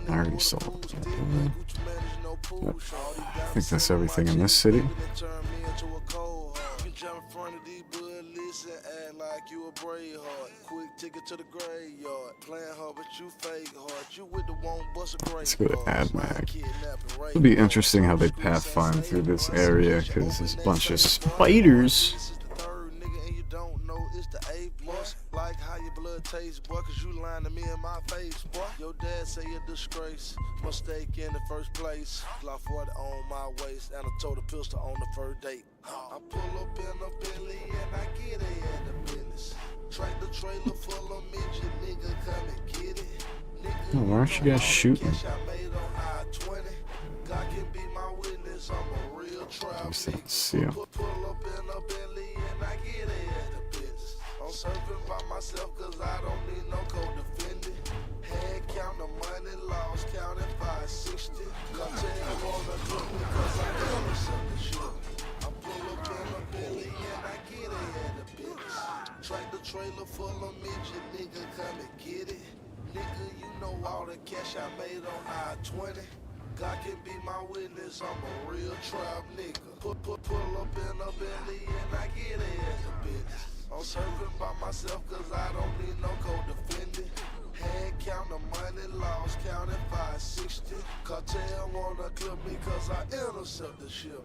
S1: I already saw it. I think that's everything in this city. Like you a brave heart, quick ticket to the graveyard. Playing hard, but you fake hard. You with the one bus a great. Let's go to AdMag. It'll be interesting how they pathfind through this area because there's a bunch of spiders. Like how your blood tastes, boy, cause you lying to me in my face, boy. Your dad say you're a disgrace, mistake in the first place. Glock 40 on my waist, and I told a pistol on the first date. I pull up in a Bentley and I get it at the business. Track the trailer full of midget, nigga, come and get it. Nigga, Oh, why aren't you guys shooting?
S2: God can be my witness, I'm a real trap.
S1: See ya.
S2: Pull up in a Bentley and I get it at the business. I'm surfing by myself cause I don't need no co-defendant. Hand count the money lost, counting 560. Cartel wanna cook me cause I never sell the shit. I pull up in a Bentley and I get it at the business. Track the trailer full of midget, nigga, come and get it. Nigga, you know all the cash I made on I-20. God can be my witness, I'm a real trap nigga. Pull up in a Bentley and I get it at the business. I'm surfing by myself cause I don't need no co-defendant. Hand count the money lost, counting 560. Cartel wanna clip me cause I intercept the ship.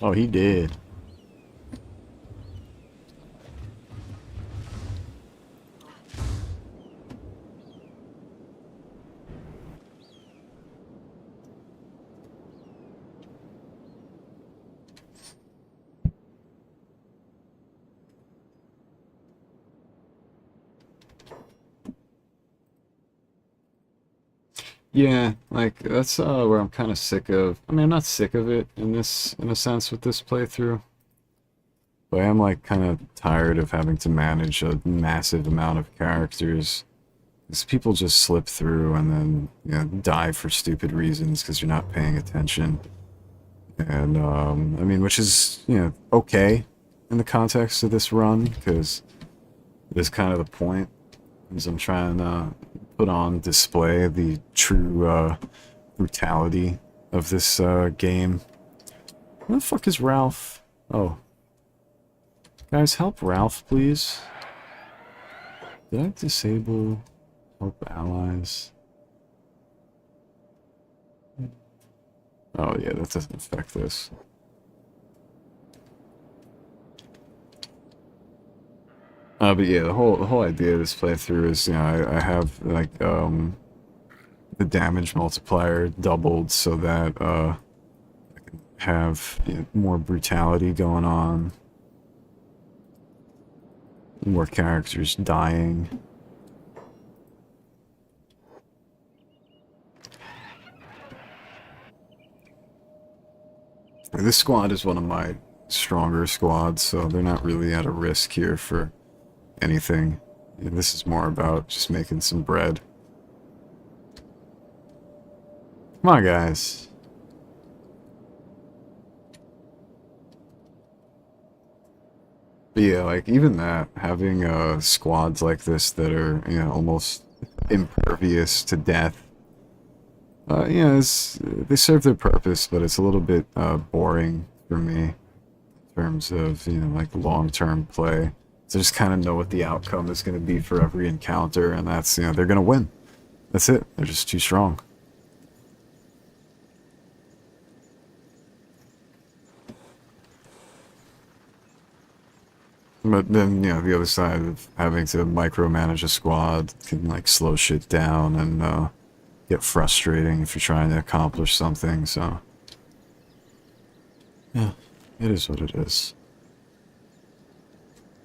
S1: Oh, he did. Yeah, like that's where I'm kind of sick of. I mean, I'm not sick of it in a sense with this playthrough, but I am like kind of tired of having to manage a massive amount of characters. Because people just slip through and then, you know, die for stupid reasons because you're not paying attention. And I mean, which is, you know, okay in the context of this run because it is kind of the point. As I'm trying to put on display the true brutality of this game. Where the fuck is Ralph? Oh. Guys, help Ralph, please. Did I disable help allies? Oh yeah, that doesn't affect this. But yeah, the whole idea of this playthrough is, you know, I have like the damage multiplier doubled so that I can have, you know, more brutality going on. More characters dying. This squad is one of my stronger squads, so they're not really at a risk here for anything. Yeah, this is more about just making some bread. Come on, guys. But yeah, like, even that, having squads like this that are, you know, almost impervious to death, yeah, they serve their purpose, but it's a little bit boring for me in terms of, you know, like, long-term play. So just kind of know what the outcome is going to be for every encounter, and that's, you know, they're going to win. That's it. They're just too strong. But then, you know, the other side of having to micromanage a squad can, like, slow shit down and get frustrating if you're trying to accomplish something, so... yeah, it is what it is.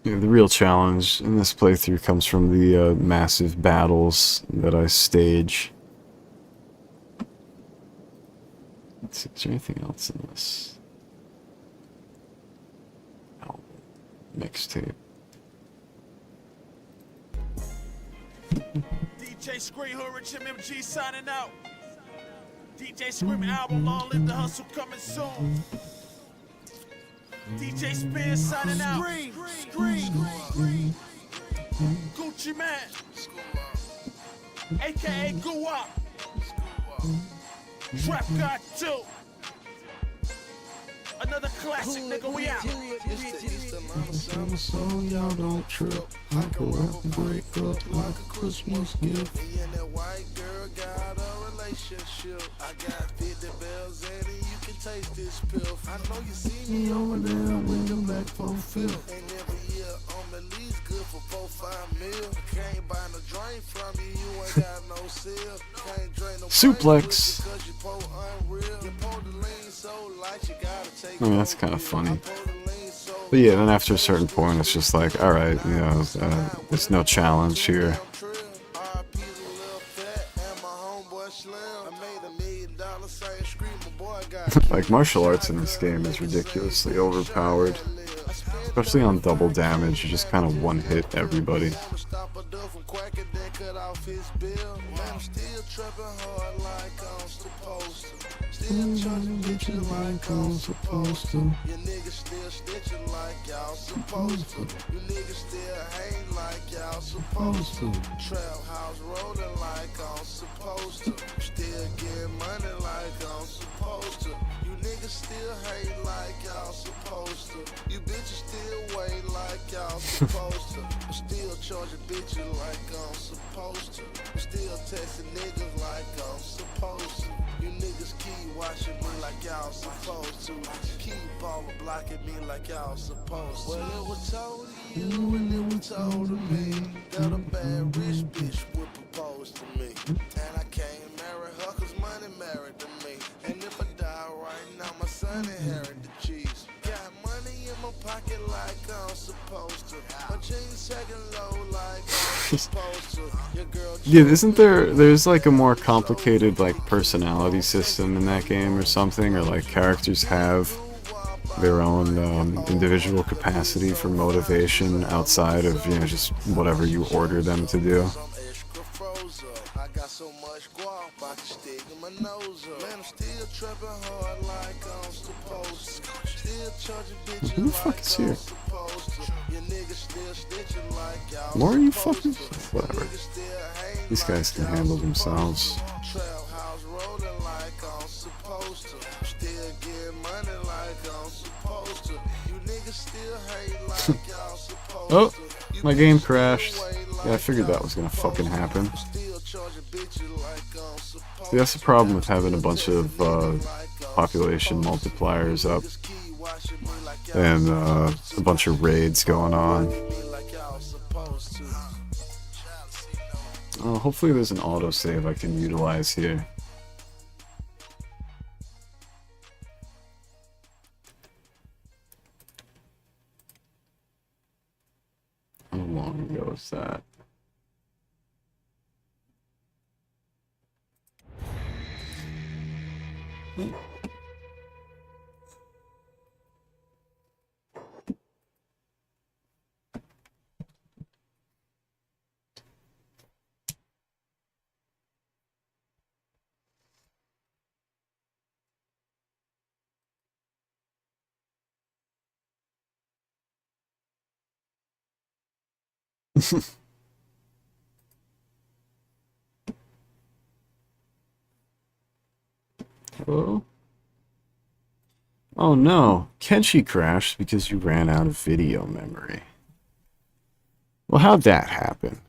S1: Yeah, the real challenge in this playthrough comes from the massive battles that I stage. Let's see, is there anything else in this? Album. Mixtape.
S3: DJ Scream Hood, Rich MMG signing out. DJ Scream album, long live the hustle coming soon. DJ Spin signing out. Scream. Gucci Man. AKA Guwap. Trap God 2. Another classic, nigga, we out.
S4: Summer song, y'all don't trip. I can rap and break up like a Christmas gift.
S2: Me and that white girl got a relationship. I got 50 bells in it, you can taste this pill. I know you see me
S4: Me over there with the back for fifth.
S2: ain't every year on the least good for 4-5 mil. Can't buy no drink from you, you ain't got no seal. Can't drink no
S1: Suplex.
S2: because you po unreal. You po the lean so light, you gotta take
S1: I mean, that's kind of funny. But yeah, then after a certain point, it's just like, alright, you know, there's no challenge here. Like, martial arts in this game is ridiculously overpowered. Especially on double damage, you just kind of one-hit everybody.
S4: Still charging bitches like I'm supposed to.
S2: You niggas still stitching like y'all supposed to. You niggas still hate like y'all supposed to. Trap house rolling like I'm supposed to. Still getting money like I'm supposed to. You niggas still hate like y'all supposed to. You bitches still wait like y'all supposed to. I'm still charging bitches like I'm supposed to. I'm still texting niggas like I'm supposed to. You niggas keep watching me like y'all supposed to. Keep on blocking me like y'all supposed to. Well, it was told to you and it was told to me that a bad rich bitch would propose to me. And I can't marry her cause money married to me. And if I die right now, my son inherit the cheese. Got money in my pocket like I'm supposed to. My jeans taking low like I'm supposed to. Your girl
S1: Yeah, there's like a more complicated, like, personality system in that game or something, or like characters have their own individual capacity for motivation outside of, you know, just whatever you order them to do.
S2: extra frozen. I got so much guap, I can stick in my nose up. Man, I'm still trapping hard like I'm supposed to. Still charging bitches
S1: Who the fuck
S2: like
S1: is here?
S2: I'm supposed to. Your niggas still stitching like y'all
S1: More are you
S2: supposed
S1: fucking?
S2: to.
S1: Whatever.
S2: Niggas still hate
S1: These guys can
S2: like y'all
S1: handle
S2: supposed
S1: themselves.
S2: to. Trap house rolling like I'm supposed to. Still getting money like I'm supposed to. You niggas still hate like y'all supposed
S1: Oh,
S2: to. You
S1: my game
S2: bitches
S1: crashed.
S2: still wait
S1: Yeah, I
S2: like
S1: figured that
S2: y'all
S1: was gonna
S2: supposed
S1: fucking
S2: to.
S1: happen.
S2: Still charging bitches like I'm supposed
S1: See, that's the
S2: to.
S1: problem with having a bunch of population multipliers up
S2: Niggas keep watching me like y'all
S1: and
S2: supposed to.
S1: a bunch of raids going on.
S2: Me like y'all supposed to.
S1: Hopefully there's an autosave I can utilize here. I don't long ago was that? Hello? Oh no, Kenshi crashed because you ran out of video memory. Well, how'd that happen?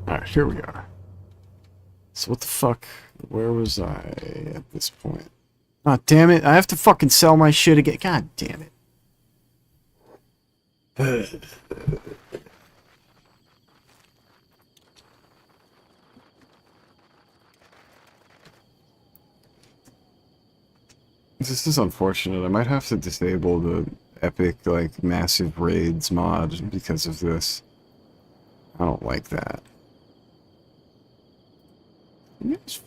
S1: Alright, here we are. So what the fuck? Where was I at this point? Ah, damn it. I have to fucking sell my shit again. God damn it. This is unfortunate. I might have to disable the epic, like, massive raids mod because of this. I don't like that. You guys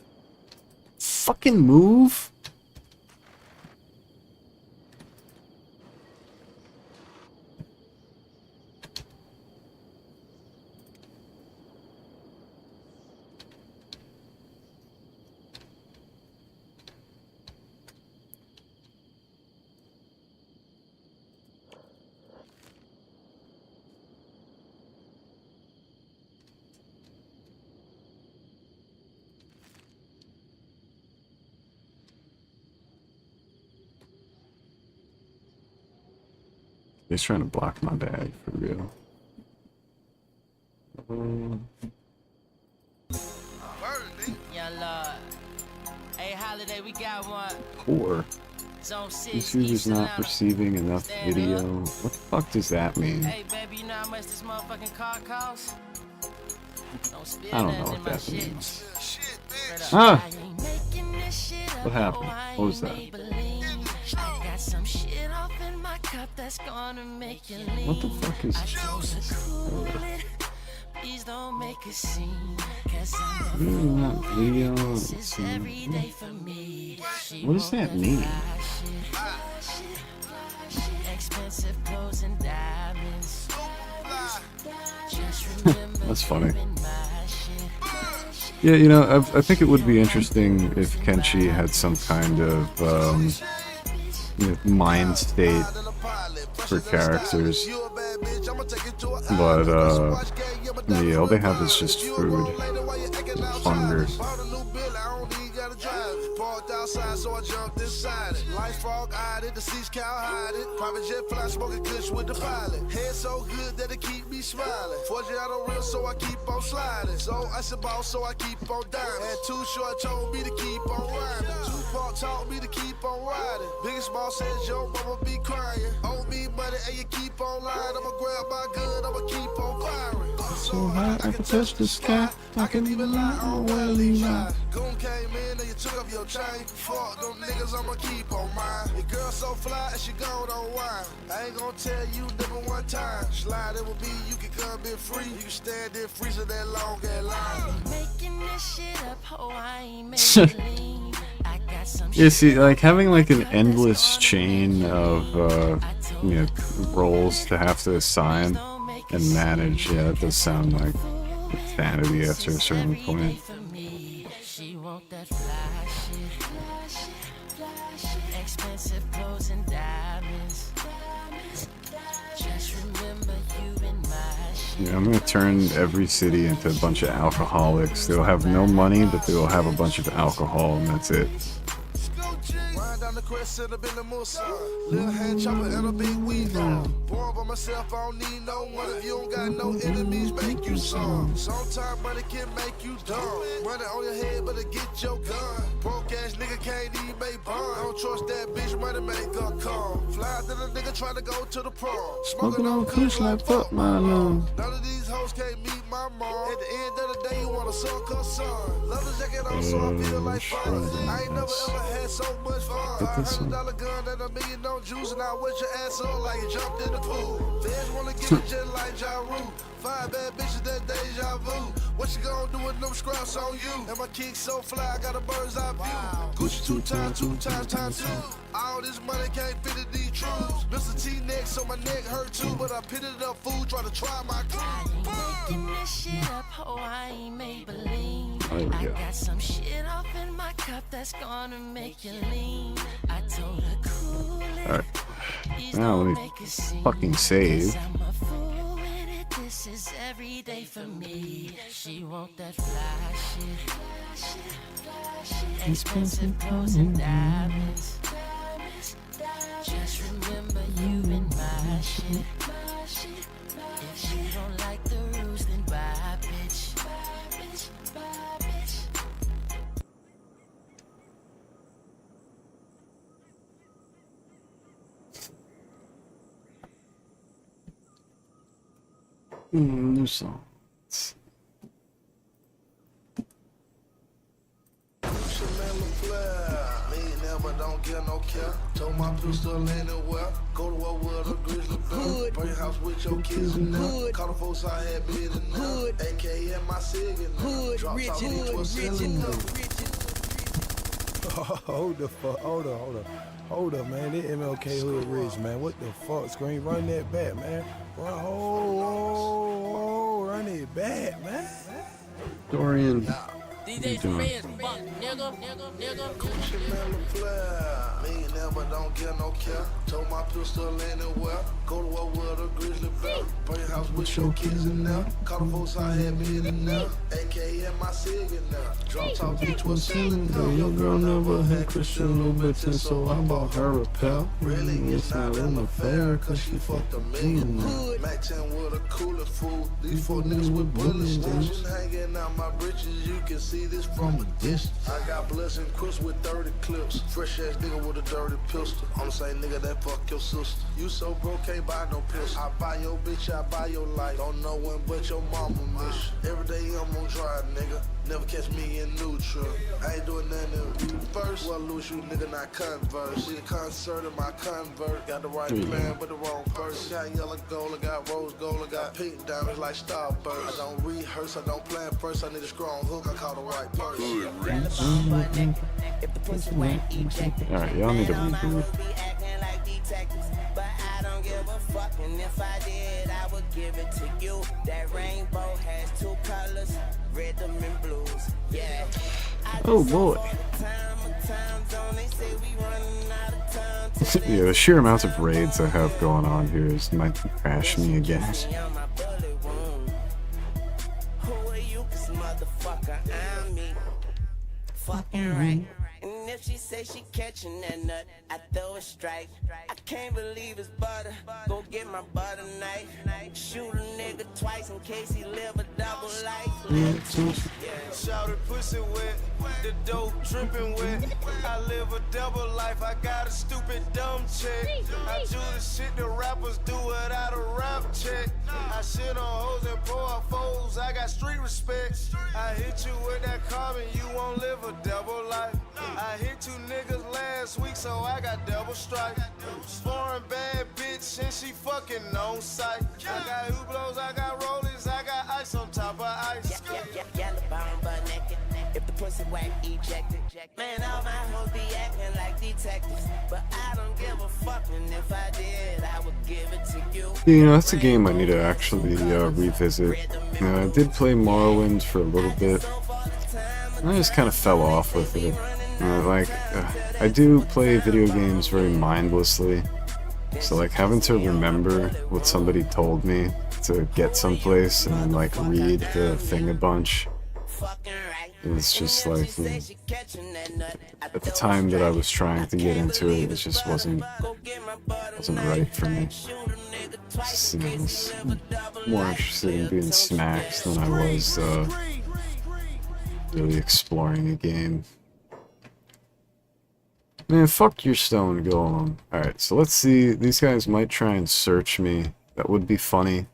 S1: fucking move? He's trying to block my bag for real.
S5: Yeah, Lord. Hey, Holiday, we got one.
S1: Or
S5: Zone 6.
S1: this user's not receiving enough video. What the fuck does that mean?
S5: Hey, baby, you know how much this motherfucking car costs? Don't spill
S1: I don't know
S5: nothing
S1: what
S5: in my
S1: that
S5: shit.
S1: means.
S5: Straight up.
S1: Ah!
S5: I ain't making this shit up.
S1: What happened? What was that?
S5: I got some shit off in my cup that's gonna make you lean.
S1: What the fuck is...
S5: I chose to cool it. Please don't make a scene. Cause I'm
S1: Not video.
S5: this is every day for me.
S1: What does that mean?
S5: Expensive clothes and diamonds. Just remember
S1: That's funny.
S5: doing my shit.
S1: Yeah, you know, I think it would be interesting if Kenshi had some kind of mind state for characters. But, yeah, all they have is just food. Hunger.
S2: Parked outside, so I jumped inside it. Lights fog eyed it, the seats cow hide it. Private jet fly, smoking kush with the pilot. Head so good that it keep me smiling. Fortune out on real, so I keep on sliding. So I said boss, so I keep on dining. And Too Short told me to keep on riding. Tupac taught me to keep on riding. Biggest boss said your mama be crying. Owe me money and you keep on lying. I'ma grab my gun, I'ma keep on firing.
S1: So high I can touch the sky. I can even lie on well Levi.
S2: Goon came in and you took up your chain. Fuck them niggas, I'ma keep on mine. Your girl so fly and she gone on wine. I ain't gonna tell you never one time. Slide it with me, you can come in free. You can stand in freezer that long ass line.
S5: Making this shit up, oh, I ain't making lean. I got some
S1: Yeah,
S5: shit
S1: see, like having like an endless chain of roles to have to assign and manage. Yeah, that does sound like insanity after a certain point.
S5: She want that fly shit. Expensive clothes and diamonds. Just remember you in my shit.
S1: Yeah, I'm gonna turn every city into a bunch of alcoholics. They'll have no money, but they'll have a bunch of alcohol, and that's it.
S2: Ride down the crest and a bit of Musa. Little hand chopper and a big weed on. Born by myself, I don't need no one. If you don't got no enemies, make you some. Sometimes money can make you dumb. Money on your head, better get your gun. Broke ass nigga can't even make bond. I don't trust that bitch, money make her come. Fly to the nigga trying to go to the prom.
S4: Smoking on kush like fuck my lungs.
S2: None of these hoes can't meet my mom. At the end of the day, you wanna suck her son. Love the jacket on, so I feel like fun. I ain't never ever had so much fun. $500 gun and $1 million on juice, and I wet your ass up like you jumped in the pool. Feds wanna get it just like Ja Rule. 5 bad bitches, that deja vu. What you gonna do with them scraps on you? And my kick so fly, I got a bird's eye view. Gucci 2 times 2. All this money can't fit in these truths. Mr. T neck, so my neck hurt too. But I pitted up food, try to try my crew.
S5: Making this shit up, oh, I ain't made believe.
S1: There we
S5: I
S1: go.
S5: got some shit off in my cup that's gonna make you lean. I told her cool it.
S1: Alright.
S5: Please
S1: Now
S5: don't
S1: let me
S5: make a scene.
S1: fucking save.
S5: 'Cause I'm a fool with it. This is every day for me. She want that fly shit. Expensive clothes and diamonds. Just remember you in my shit. If you don't like the rules, then bye, bitch.
S1: New songs.
S2: But don't get no care. Told my pistol anywhere. Go to war with a grizzly bear. Burn your house with your kids in there. Call the folks I had bid in there. AK in my cig in there. Drop top into a cylinder.
S6: Hold the fuck, hold up, man. This MLK Hood Ridge, man. What the fuck? Screen, run that back, man. Run it back, man.
S1: Dorian.
S5: DJ's friends, fuck, nigga.
S2: Millionaire, but don't get no care. Told my pistol anywhere. Go to war with a grizzly bear. Burn your house with your kids in there. Call the folks I had bid in there. AK in my cig in there. Drop top bitch was cylinder.
S4: Your girl never had Christian Louboutin, so I bought her a pair.
S2: Really,
S4: It's not in the fair, cause she fucked a millionaire.
S2: Mac 10 with a cooler fool. These 4 niggas with bullet stitches. Hanging out my britches, you can see this from a distance. I got blessed and Chris with 30 clips. Fresh ass nigga with a dirty pistol. I'm the same nigga that fuck your sister. You so broke, can't buy no pistol. I buy your bitch, I buy your life. Don't know when but your mama miss you. Every day I'm on drive, nigga. Never catch me in neutral. I ain't doing nothing in first. Well, lose you, nigga, not converse. See a concert in my convert. Got the right plan, but the wrong person. Got yellow gold, I got rose gold, I got pink diamonds like Starburst. I don't rehearse, I don't plan first. I need a strong hook, I call the right person.
S1: Alright, y'all need to reboot.
S7: But I don't give a fuck, and if I did, I would give it to you. That rainbow has 2 colors, rhythm and blues. Yeah.
S1: Oh boy. Yeah, the sheer amount of raids I have going on here is might crash me again.
S7: Who are you? 'Cause motherfucker, I'm me. Fucking right. And if she say she catching that nut, I throw a strike. I can't believe it's butter. Go get my butter knife. Shoot a nigga twice in case he live a double life.
S8: Shout it pussy wet, the dope dripping wet. I live a double life, I got a stupid dumb chick. I do the shit the rappers do without a rap check. I shit on hoes and pour out foes, I got street respect. I hit you with that carbon, you won't live a double life. I hit 2 niggas last week, so I got double strike. Foreign bad bitch, and she fucking on sight. I got Hublots, I got rollies, I got ice on top of ice.
S7: Yellow bone butt naked. If the pussy whack ejected. Man, all my hoes be acting like detectives, but I don't give a fuck, and if I did, I would give it to you.
S1: You know, that's a game I need to actually revisit. I did play Morrowind for a little bit. I just kind of fell off with it. I do play video games very mindlessly. So like having to remember what somebody told me to get someplace and then like read the thing a bunch. It's just like, at the time that I was trying to get into it, it just wasn't right for me. Just, you know, I was more interested in being smacked than I was really exploring a game. Man, fuck your stone golem. Alright, so let's see. These guys might try and search me. That would be funny.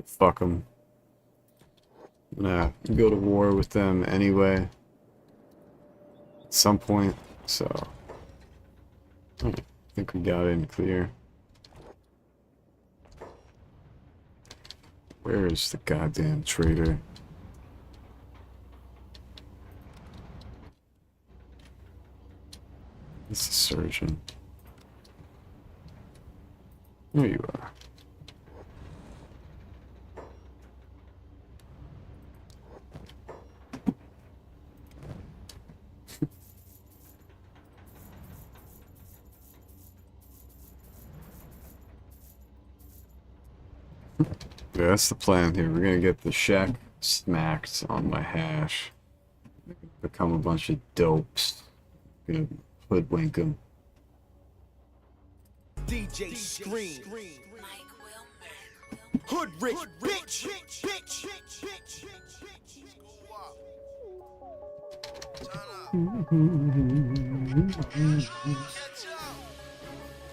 S1: Fuck them. Nah, go to war with them anyway. At some point, so... I think we got it in clear. Where is the goddamn traitor? It's a surgeon. There you are. Yeah, that's the plan here. We're gonna get the shack smacked on my hash. Become a bunch of dopes. Gonna hoodwink them.
S8: DJ Scream. Hood rich, bitch.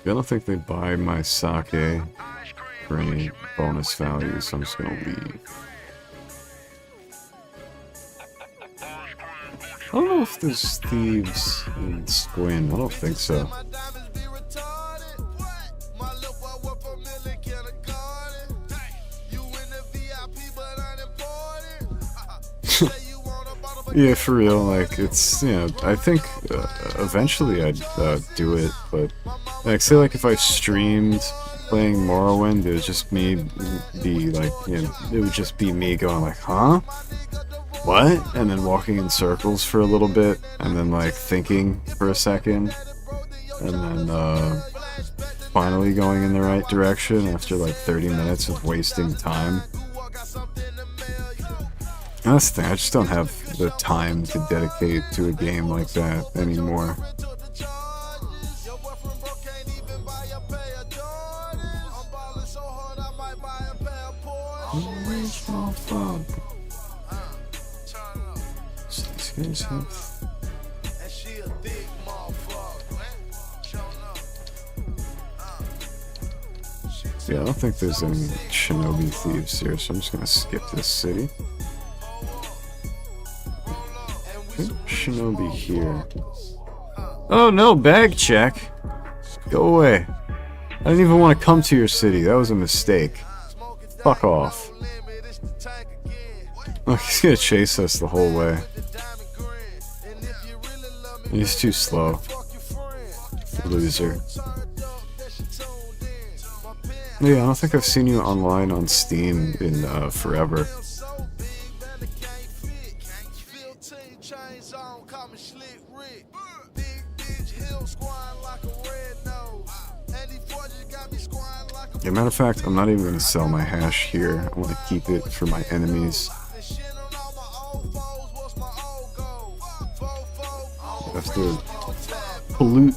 S1: I don't think they buy my sake for any bonus value, so I'm just gonna leave. I don't know if there's thieves in Squin. I don't think so. Yeah, for real, like, it's, you know, I think eventually I'd do it, but, like, say, like, if I streamed playing Morrowind, it would just be like, you know, it would just be me going like, huh? What? And then walking in circles for a little bit, and then, like, thinking for a second, and then, finally going in the right direction after, like, 30 minutes of wasting time. That's the thing, I just don't have the time to dedicate to a game like that anymore. Yeah, I don't think there's any shinobi thieves here, so I'm just gonna skip this city. Shinobi here. Oh no, bag check. Go away. I didn't even want to come to your city. That was a mistake. Fuck off. Oh, he's gonna chase us the whole way. He's too slow. Loser. Yeah, I don't think I've seen you online on Steam in forever. Yeah, matter of fact, I'm not even going to sell my hash here. I want to keep it for my enemies. I have to pollute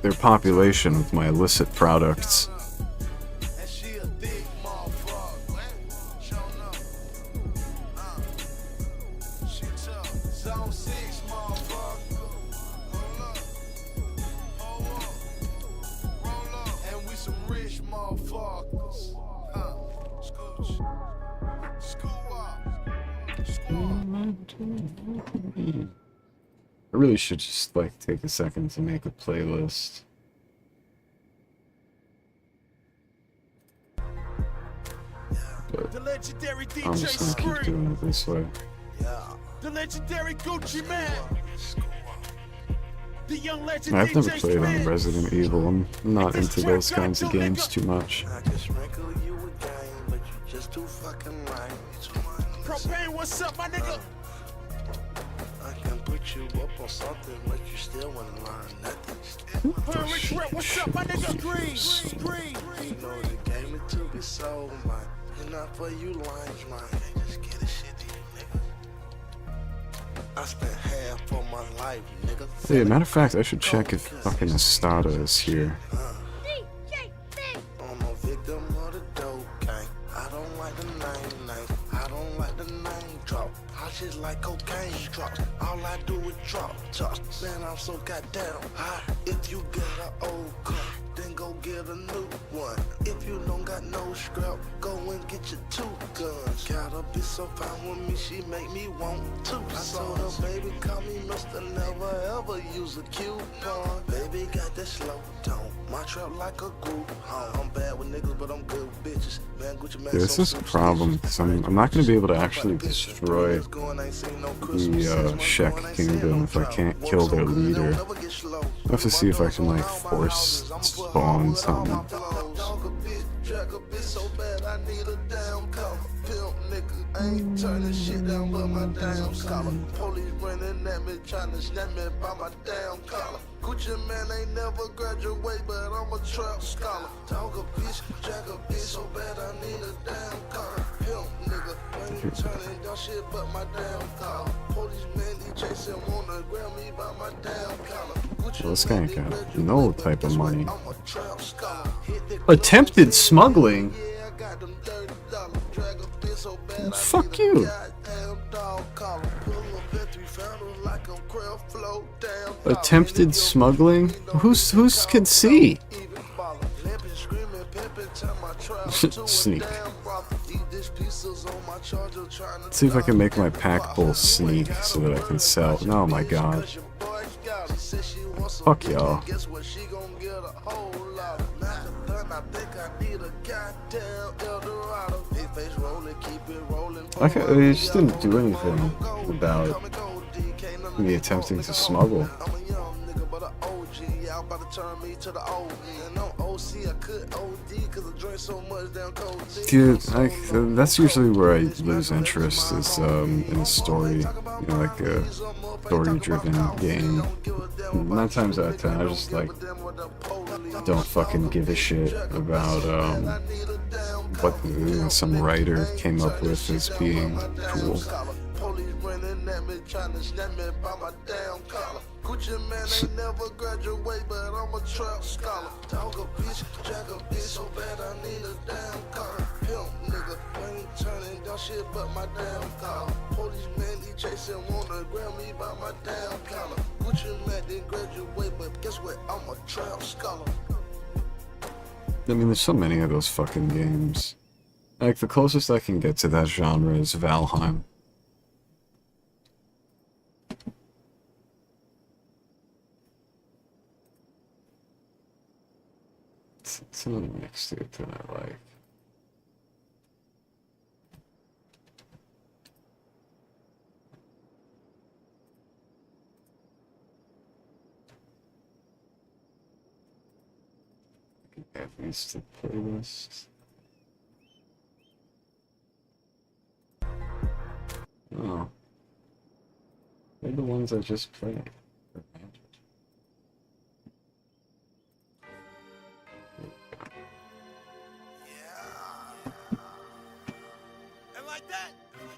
S1: their population with my illicit products. I really should just, like, take a second to make a playlist.
S3: The legendary
S1: I'm
S3: DJ
S1: just gonna keep
S3: Scream.
S1: doing it this way.
S3: The legendary Gucci Man. The young legend
S1: I've never
S3: DJ
S1: played on
S3: Spin.
S1: Resident Evil. I'm not into those kinds of games too much.
S2: I can sprinkle you with game, but you just too fucking lame.
S3: Propane, what's up, my nigga?
S2: I can put you up on something, but you still wanna learn nothing.
S3: Her Rich Rep, what's up, my nigga? Green.
S2: You know the game is to be sold, man. It's not for you lines, man. Just get the shit to you, nigga. I spent half of my life, nigga.
S1: Yeah, matter of fact, I should check if fucking Estada is here.
S2: I'm a victim of the dope gang. I don't like the name. I don't like the name drop. I just like cocaine drops. All I do is drop tops. Man, I'm so goddamn high. If you get an old car, then go get a new one. If you don't got no scrap, go and get your 2 guns. Gotta be so fine with me, she make me want 2 sons. I told her, baby, call me Mr. Never Ever use a coupon. Baby got that slow tone. My trap like a group home. I'm bad with niggas, but I'm good with bitches. Man, Gucci man,
S1: Yeah, this is a problem, because I'm not going to be able to actually destroy the Shek Kingdom if I can't kill their leader. I have to see if I can, like, force spawn something.
S2: Track a bitch so bad I need a damn collar. Pimp nigga, I ain't turning shit down but my damn scholar. Police running at me trying to snap me by my damn collar. Gucci man ain't never graduate, but I'm a trap scholar. Talk a bitch, jack a bitch so bad I need a damn collar. Pimp nigga, I ain't turning down shit but my damn collar. Police man, he chasing, wanna grab me by my damn collar.
S1: Well, this guy ain't got no type of money. Attempted smuggling? Fuck you. Attempted smuggling? Who's can see? Sneak. Let's see if I can make my pack bull sneak so that I can sell. Oh my god. Fuck y'all. They just didn't do anything about me attempting to smuggle. Dude, that's usually where I lose interest, is in a story, you know, like a story-driven game. 9 times out of 10, I just, like, don't fucking give a shit about, what some writer came up with as being cool. Gucci man ain't never graduate, but I'm a trap scholar. Talk a bitch, jack a bitch so bad I need a damn car. Pimp nigga, I ain't turning down shit but my damn car. Police man, he chasing, wanna grab me by my damn collar. Gucci man didn't graduate, but guess what? I'm a trap scholar. I mean, there's so many of those fucking games. Like, the closest I can get to that genre is Valheim. It's another mix to it that I like. I can add these to playlists. Oh. They're the ones I just played.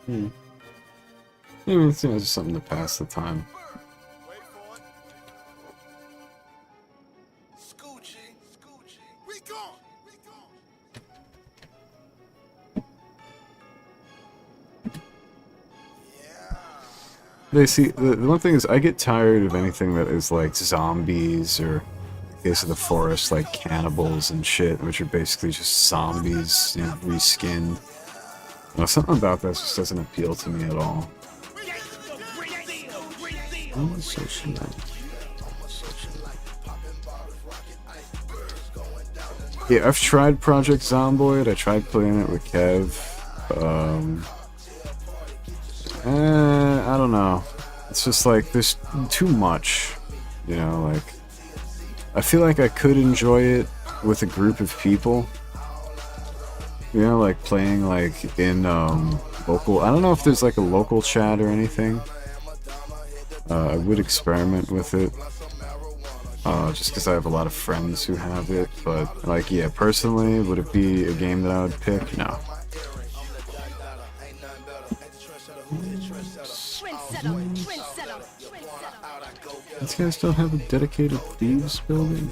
S1: I mean, it's just something to pass the time.
S2: Wait for it. Scoochie, we gone.
S1: They see, the one thing is, I get tired of anything that is like zombies or Case of the Forest, like cannibals and shit, which are basically just zombies, you know, reskinned. No, something about that just doesn't appeal to me at all. Yeah, I've tried Project Zomboid. I tried playing it with Kev. I don't know. It's just like there's too much, you know. Like I feel like I could enjoy it with a group of people. You know, like playing like in local. I don't know if there's like a local chat or anything. I would experiment with it. Just because I have a lot of friends who have it, but like, yeah, personally, would it be a game that I would pick? No. These guys don't have a dedicated thieves building.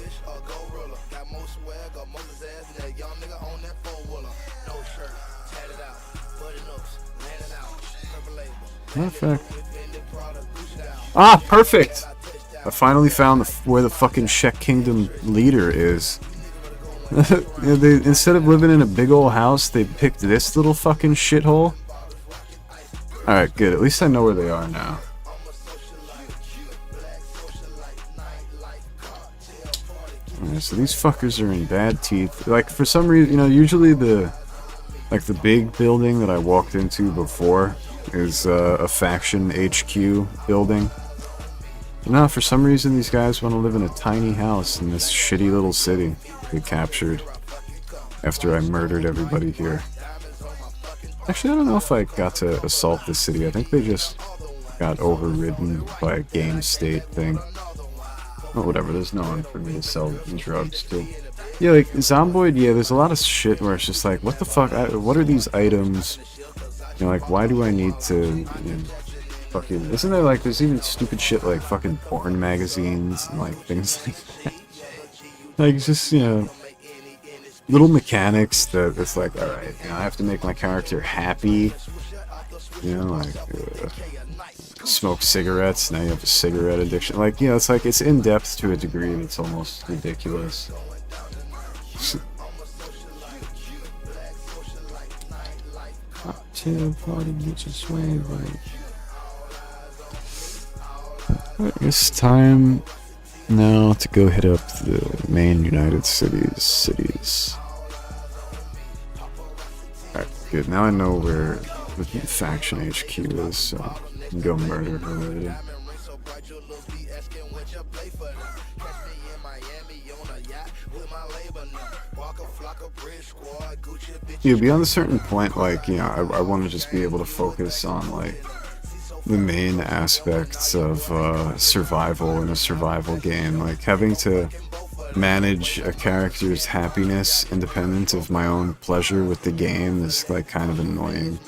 S1: Matter of fact. Ah, perfect! I finally found where the fucking Czech Kingdom leader is. Instead of living in a big old house, they picked this little fucking shithole. Alright, good. At least I know where they are now. Alright, so these fuckers are in bad teeth. Like, for some reason, you know, usually the big building that I walked into before is a faction HQ building. No, for some reason these guys want to live in a tiny house in this shitty little city they captured after I murdered everybody here. Actually, I don't know if I got to assault the city. I think they just got overridden by a game state thing. But whatever, there's no one for me to sell drugs to. Yeah, like, Zomboid, yeah, there's a lot of shit where it's just like, what the fuck, what are these items? You know, like, why do I need to, you know, fucking, isn't there like, there's even stupid shit like fucking porn magazines and like things like that. Like, just, you know, little mechanics that it's like, alright, you know, I have to make my character happy. You know, like, smoke cigarettes, now you have a cigarette addiction. Like, you know, it's like, it's in depth to a degree that's almost ridiculous. Cocktail party, get your swag right. It's time now to go hit up the main United cities. Alright, good. Now I know where the faction HQ is, so I can go murder her later. Yeah, beyond a certain point, like, you know, I want to just be able to focus on, like, the main aspects of survival in a survival game. Like, having to manage a character's happiness independent of my own pleasure with the game is, like, kind of annoying.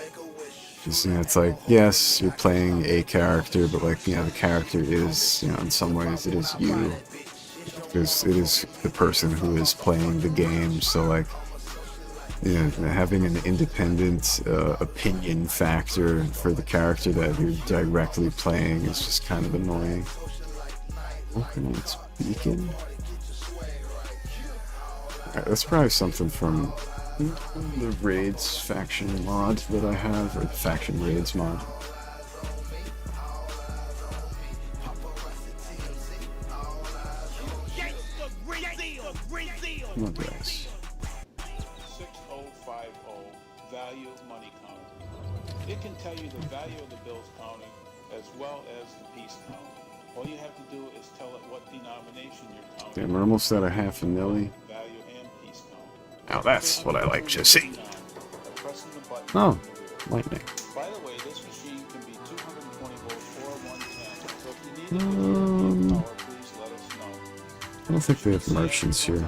S1: Because, you know, it's like, yes, you're playing a character, but, like, you know, the character is, you know, in some ways it is you. Because it is the person who is playing the game, so, like, you know, having an independent opinion factor for the character that you're directly playing is just kind of annoying. Okay, it's beacon. Alright, that's probably something from the raids faction mod that I have, or the faction raids mod. Come on, guys.
S3: 6050 value money counter. It can tell you the value of the bills counting as well as the piece count. All you have to do is tell it what denomination you're counting.
S1: Damn, we're almost at a half a milli.
S3: Value and piece count.
S1: Now that's what I like to see. Oh, lightning.
S3: By the way, this machine can be 220 volts or 110. So if you need to power, please let us know.
S1: I don't think they have merchants here.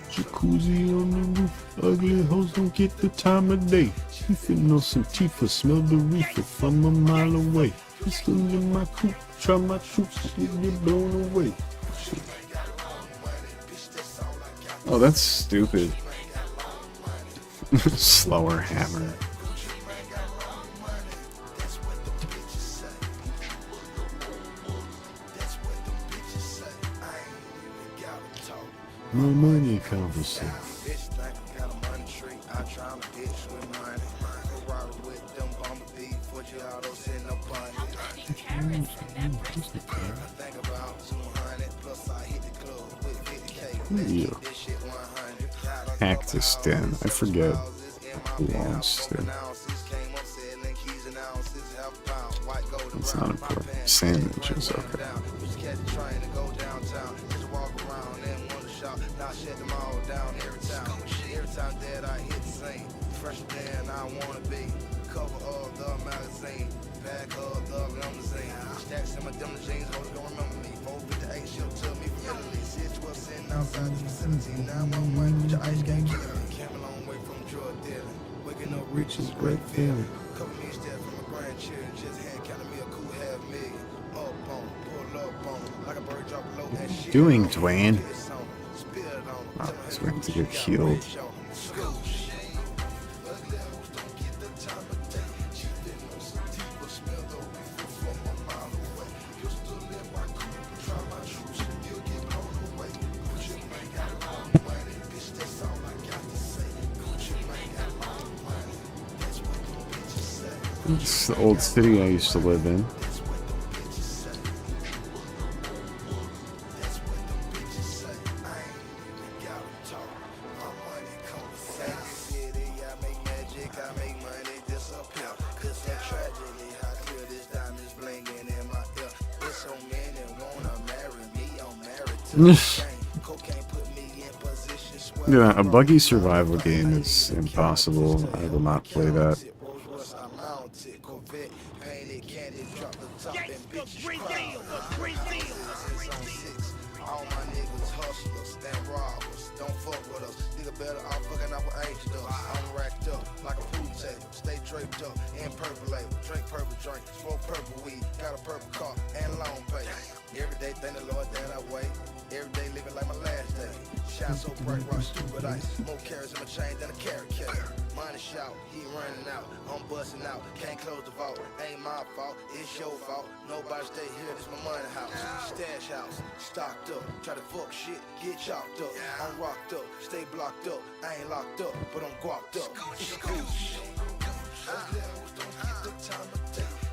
S1: Jacuzzi on the roof, ugly hoes don't get the time of day. She fitting on some teeth, smell the reefer from a mile away. Pistol in my coupe, try my troops, get blown away. Shit. Oh, that's stupid. Slower hammer. No money conversation. Yeah. Cactus Den. I forget. belongs to. That's not important. Sandwiches, okay.
S4: Waking up rich is great feeling.
S1: Doing, Dwayne? Oh, he's going to get killed. It's the old city I used to live in. Yeah, a buggy survival game is impossible. I will not play that.
S2: Stocked up, try to fuck shit, get chopped up. I'm rocked up, stay blocked up. I ain't locked up, but I'm guapped up.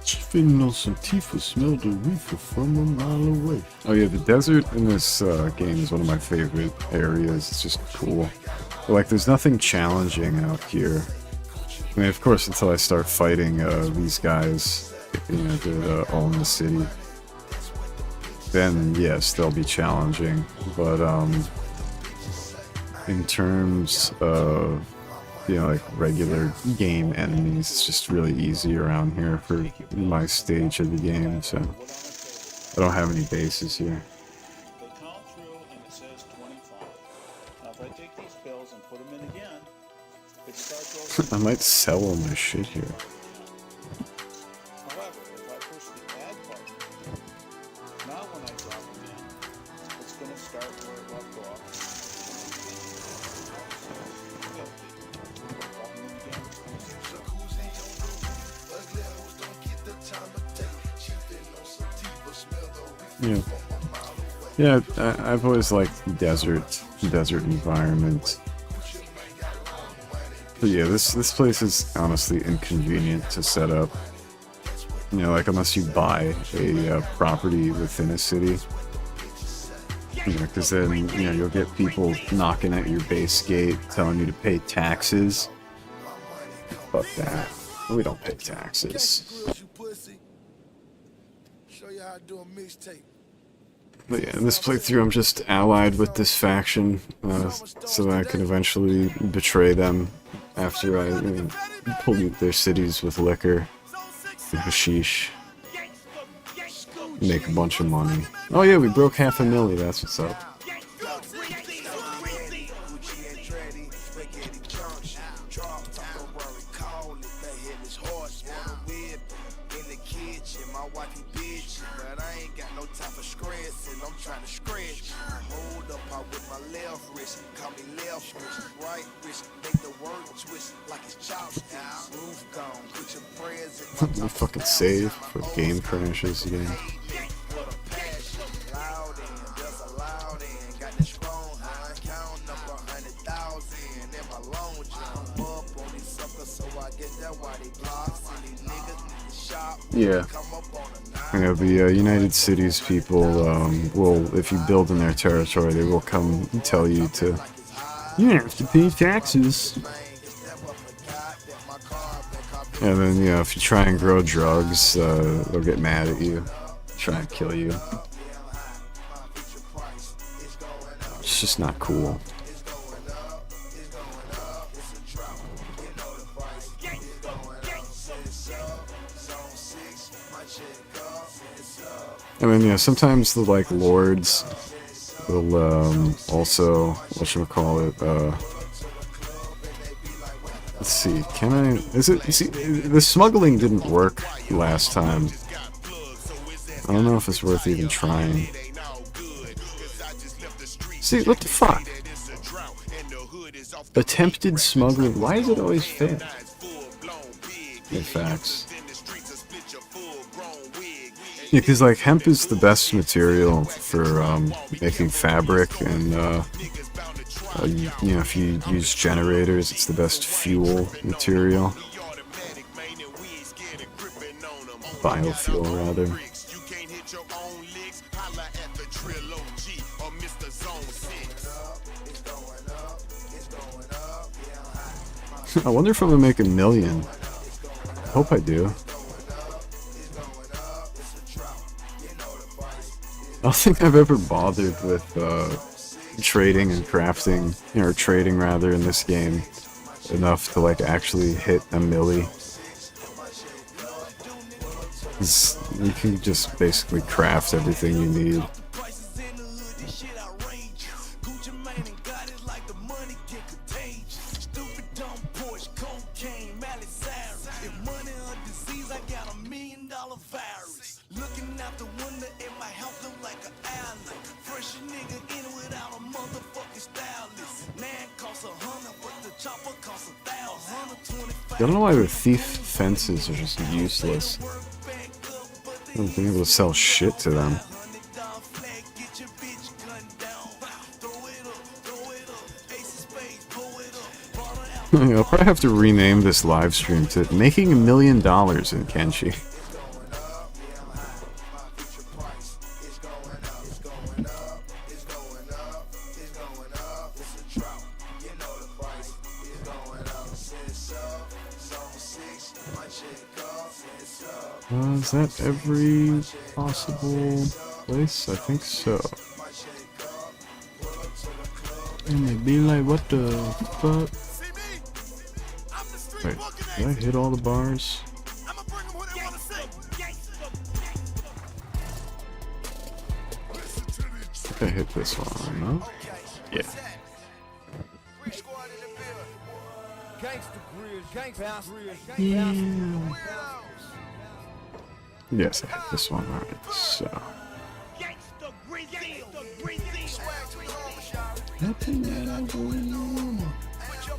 S1: Feeding on some Tifa, smell the reefer from a mile away. Oh yeah, the desert in this game is one of my favorite areas. It's just cool. But, like, there's nothing challenging out here. I mean, of course, until I start fighting these guys, you know, they're all in the city. Then yes, they'll be challenging, but in terms of, you know, like regular game enemies, it's just really easy around here for my stage of the game, so I don't have any bases here.
S3: They count through and it says 25. Now if I take these bills and put them in again, it starts over.
S1: I might sell all my shit here.
S3: However, if I push the add button, now when I drop them in, it's going to start where it left off. Drop them in again.
S1: Yeah. Yeah, I've always liked desert environment. But yeah, this place is honestly inconvenient to set up. You know, like, unless you buy a property within a city. You know, because then, you know, you'll get people knocking at your base gate telling you to pay taxes. Fuck that. We don't pay taxes.
S2: Show you how to do a mixtape.
S1: But yeah, in this playthrough I'm just allied with this faction, so that I can eventually betray them after I, you know, pollute their cities with liquor and hashish. Make a bunch of money. Oh yeah, we broke $500,000, that's what's up. We fucking save for game crashes again. Yeah. You know, the United Cities people will, if you build in their territory, they will come and tell you to, you have to pay taxes. And then, you know, if you try and grow drugs, they'll get mad at you, try and kill you. It's just not cool. I mean, yeah, sometimes the, like, lords will, also, whatchamacallit, let's see, can I, see, the smuggling didn't work last time. I don't know if it's worth even trying. See, what the fuck? Attempted smuggling, why does it always fail? Yeah, facts. Yeah, because, like, hemp is the best material for, making fabric, and, you know, if you use generators, it's the best fuel material. Biofuel, rather. I wonder if I'm gonna make $1 million. I hope I do. I don't think I've ever bothered with trading and crafting, or trading rather, in this game enough to like actually hit $1 million. You can just basically craft everything you need. I don't know why the thief fences are just useless. I haven't been able to sell shit to them. I'll probably have to rename this live stream to Making $1 Million in Kenshi. Is that every possible place? I think so. And they'd be like, what the fuck? Wait, did I hit all the bars? I think I hit this one, no? Yeah. Yeah. Yes, I hit this one, alright, so.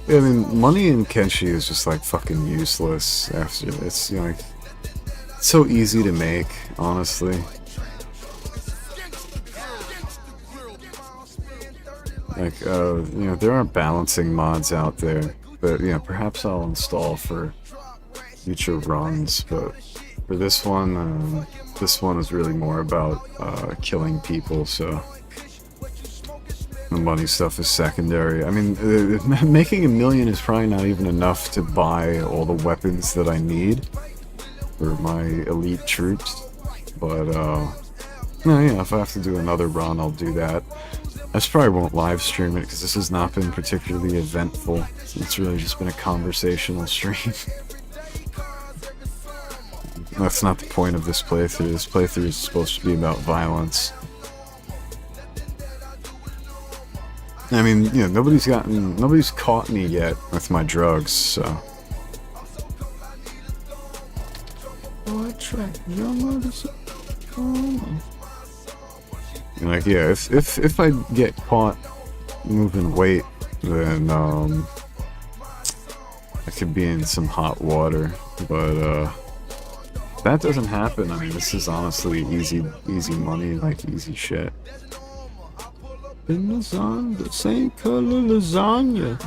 S1: Yeah, I mean, money in Kenshi is just like fucking useless after it's, you know, like, it's so easy to make, honestly. Like, you know, there are balancing mods out there, but, you know, perhaps I'll install for future runs, but for this one is really more about killing people, so the money stuff is secondary. I mean, making $1 million is probably not even enough to buy all the weapons that I need for my elite troops, but no, yeah, if I have to do another run, I'll do that. I just probably won't live stream it because this has not been particularly eventful. It's really just been a conversational stream. That's not the point of this playthrough. This playthrough is supposed to be about violence. I mean, you know, nobody's caught me yet with my drugs, so. Like, yeah, if I get caught moving weight, then I could be in some hot water, but if that doesn't happen, I mean, this is honestly easy money, like easy shit. In lasagna, the same color lasagna.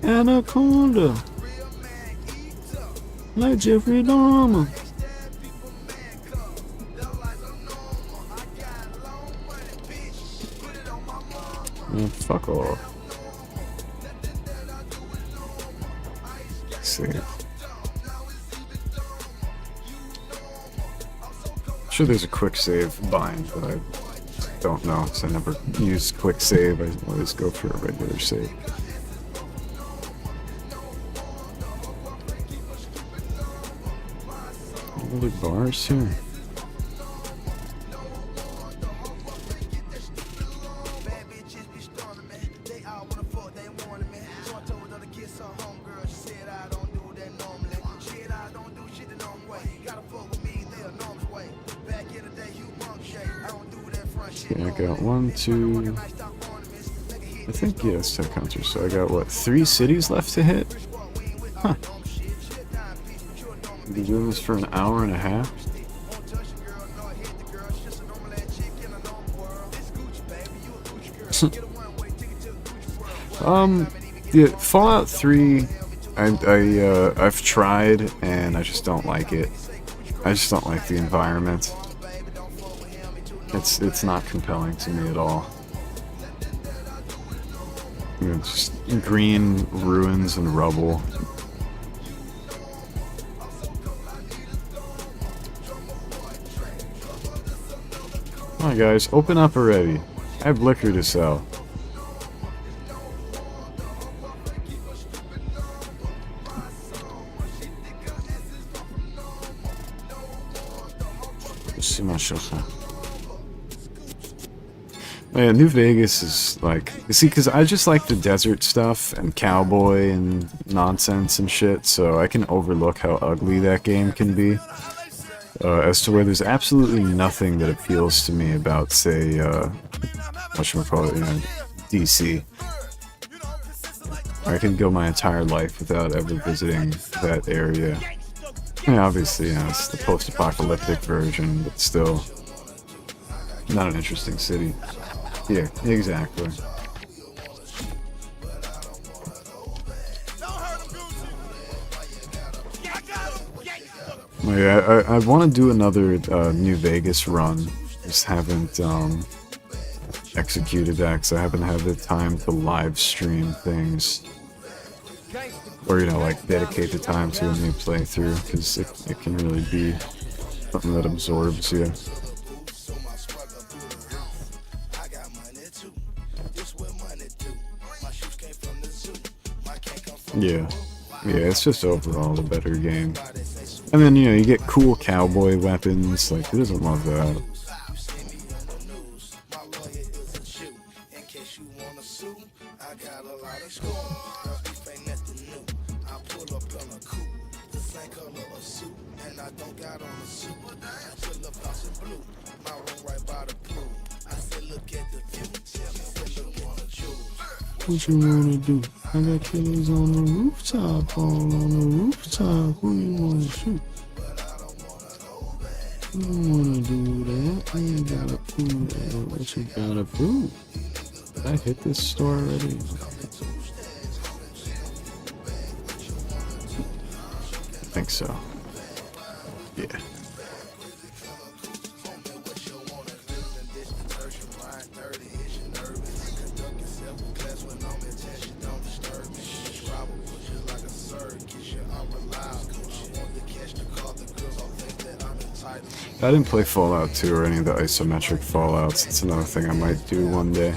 S4: Anaconda. Like Jeffrey Dahmer. Man, fuck off. Save. I'm sure there's a quick save bind, but I don't know because I never used quick save. I always go for a regular save. Other bars here. Okay, I got 1, 2. I think yes, 10 counters. So I got what, 3 cities left to hit? Huh. Be doing this for an hour and a half. Yeah, Fallout 3. I've tried and I just don't like it. I just don't like the environment. It's not compelling to me at all. You know, just green ruins and rubble. Come on, guys, open up already. I have liquor to sell. Yeah, New Vegas is like, you see, because I just like the desert stuff and cowboy and nonsense and shit, so I can overlook how ugly that game can be. As to where there's absolutely nothing that appeals to me about, say, whatchamacallit, you know, DC. I can go my entire life without ever visiting that area. I mean, obviously, you know, it's the post-apocalyptic version, but still, not an interesting city. Yeah, exactly. Yeah, I want to do another New Vegas run. Just haven't executed that because I haven't had the time to live stream things. Or, you know, like dedicate the time to a new playthrough because it can really be something that absorbs you. Yeah, it's just overall a better game. And then, you know, you get cool cowboy weapons, like, who doesn't love that? What you wanna do? I got killers on the rooftop, all on the rooftop. Who you wanna shoot? You don't wanna do that. I ain't gotta prove that. What you gotta prove? Did I hit this store already? I think so. Yeah. I didn't play Fallout 2 or any of the isometric Fallouts. It's another thing I might do one day.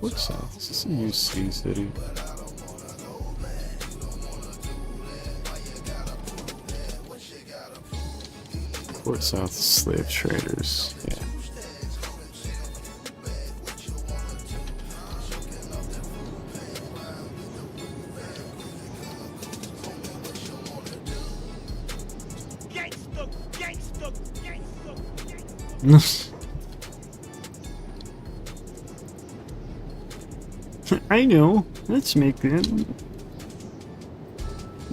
S4: What's that? Is this a UC city? Port South slave traders. Yeah.
S1: I know. Let's make them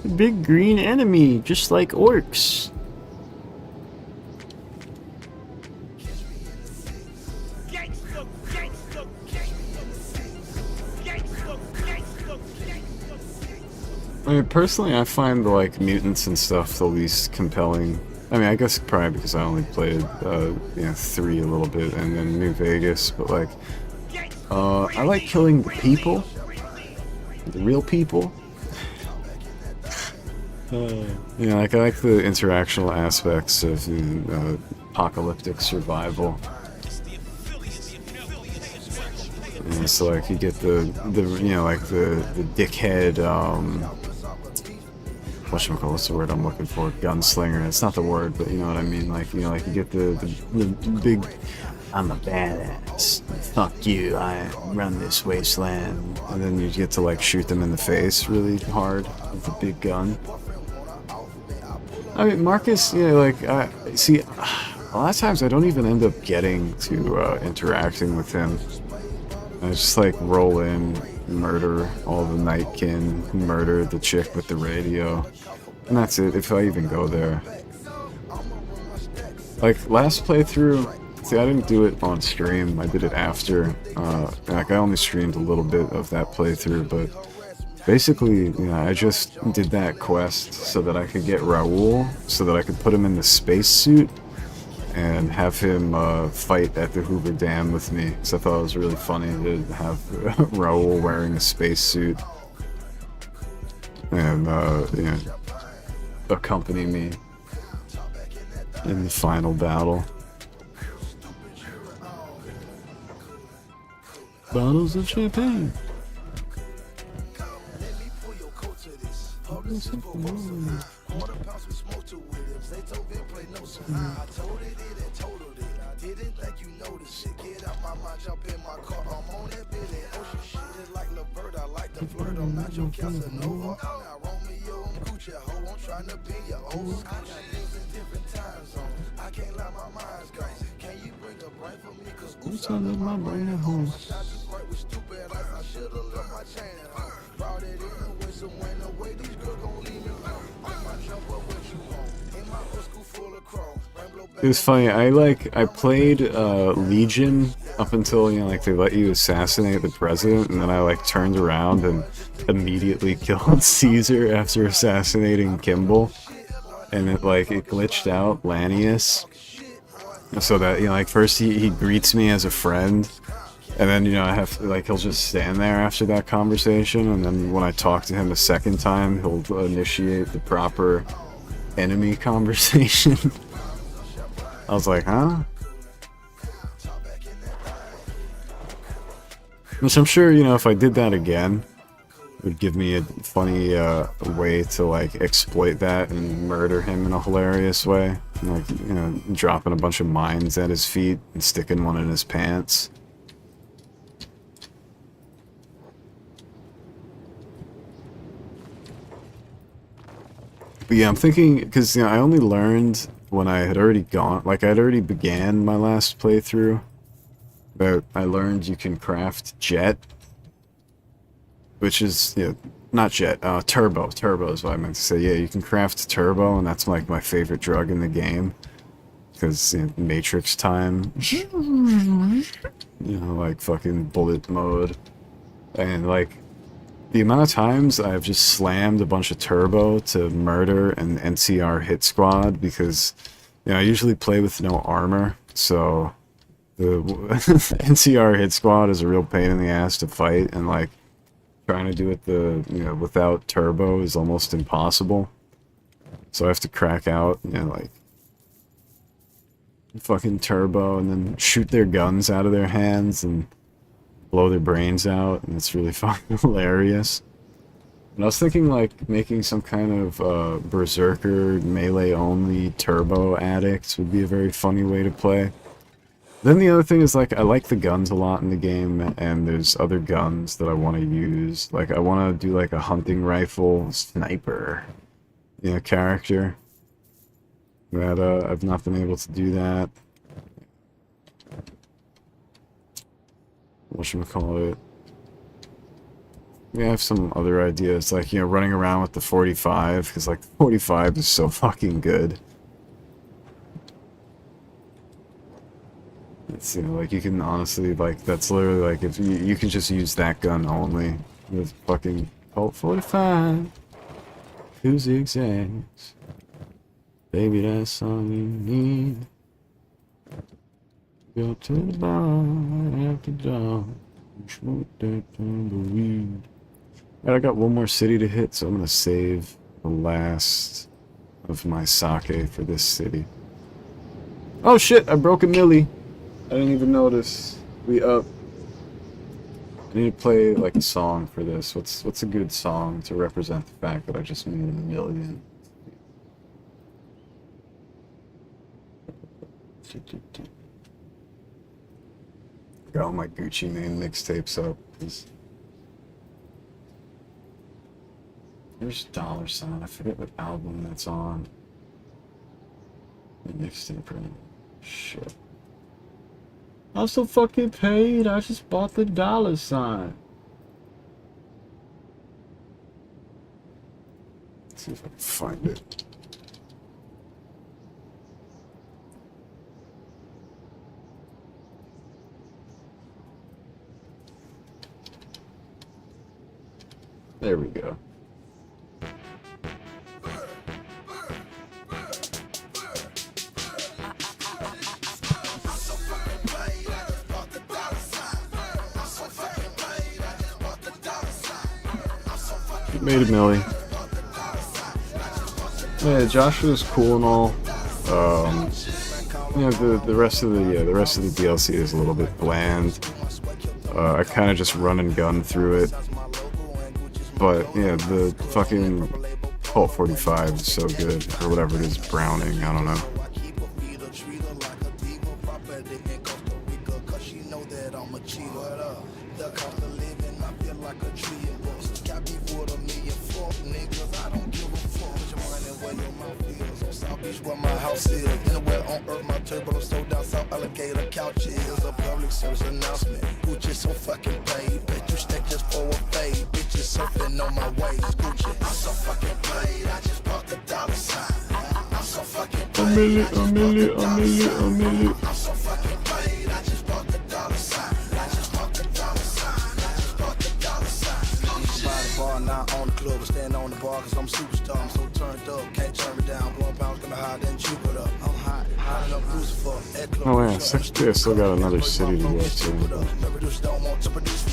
S1: a big green enemy, just like orcs. I mean, personally, I find the, like, mutants and stuff the least compelling. I mean, I guess probably because I only played, 3 a little bit, and then New Vegas, but, like, I like killing the people. The real people. Like, I like the interactional aspects of apocalyptic survival. So, like, you get the dickhead, what's the word I'm looking for? Gunslinger. It's not the word, but you know what I mean. Like, you get the big, I'm a badass. Fuck you. I run this wasteland. And then you get to like shoot them in the face really hard with a big gun. I mean, Marcus, I see. A lot of times I don't even end up getting to interacting with him. I just like roll in, murder all the nightkin, murder the chick with the radio, and that's it, if I even go there. Like, last playthrough, see, I didn't do it on stream, I did it after. Like, I only streamed a little bit of that playthrough, but basically, I just did that quest so that I could get Raoul, so that I could put him in the spacesuit, and have him fight at the Hoover Dam with me, because I thought it was really funny to have Raoul wearing a spacesuit and accompany me in the final battle. Bottles of champagne. It was funny, I played Legion up until, like, they let you assassinate the president, and then I, like, turned around and immediately killed Caesar after assassinating Kimball. And it glitched out Lanius. So that, like, first he greets me as a friend, and then, I have to, like, he'll just stand there after that conversation, and then when I talk to him a second time, he'll initiate the proper enemy conversation. I was like, huh? Which I'm sure, if I did that again, it would give me a funny way to, like, exploit that and murder him in a hilarious way. Like, dropping a bunch of mines at his feet and sticking one in his pants. But yeah, I'm thinking, because, I only learned when I had already gone, like, I had already began my last playthrough, but I learned you can craft jet, which is, not jet, turbo is what I meant to say. Yeah, you can craft turbo, and that's, like, my favorite drug in the game, because, Matrix time, like, fucking bullet mode, and, like, the amount of times I've just slammed a bunch of turbo to murder an NCR hit squad, because, I usually play with no armor, so the NCR hit squad is a real pain in the ass to fight, and, like, trying to do it without turbo is almost impossible. So I have to crack out, like, fucking turbo, and then shoot their guns out of their hands, and blow their brains out, and it's really fucking hilarious. And I was thinking, like, making some kind of berserker melee-only turbo addict would be a very funny way to play. Then the other thing is, like, I like the guns a lot in the game, and there's other guns that I want to use. Like, I want to do, like, a hunting rifle sniper, character. That, I've not been able to do that. whatchamacallit. We have some other ideas, like, you know, running around with the 45, because, like, the 45 is so fucking good. It's, you know, like, you can honestly, like, that's literally, like, if you can just use that gun only. With fucking Colt 45. 2 zigzags. Baby, that's all you need. Go to the bar after dark. Smoke that tumbleweed. Alright, I got one more city to hit, so I'm gonna save the last of my sake for this city. Oh shit, I broke a milli. I didn't even notice. We up. I need to play like a song for this. What's a good song to represent the fact that I just made a million? Got all my Gucci Mane mixtapes up. There's $. I forget what album that's on. The mixtape, right? Shit. I'm so fucking paid. I just bought the $. Let's see if I can find it. There we go. Made a milli. Yeah, Joshua's cool and all. You know, the rest of the DLC is a little bit bland. I kind of just run and gun through it. But yeah, the fucking Colt 45 is so good, or whatever it is, Browning. I don't know.
S2: Where my house is, anywhere on earth, my turbo so down south alligator couch is a public service announcement. Gucci so fucking paid, bet you stick just for a fade. Bitches surfing on my waves, Gucci. I'm so fucking paid, I just bought the $sign. I'm so fucking paid, I'm so fucking paid, I just bought the $sign. I just bought the $sign. I just bought the $sign. Used to buy the bar, now on the club, but stand on the bar cause I'm superstar. I'm so turned up, can't turn me down. Blowing pounds gonna hide and Jupiter. I'm hot, hot enough Lucifer.
S1: Oh yeah, I still got another city to go to.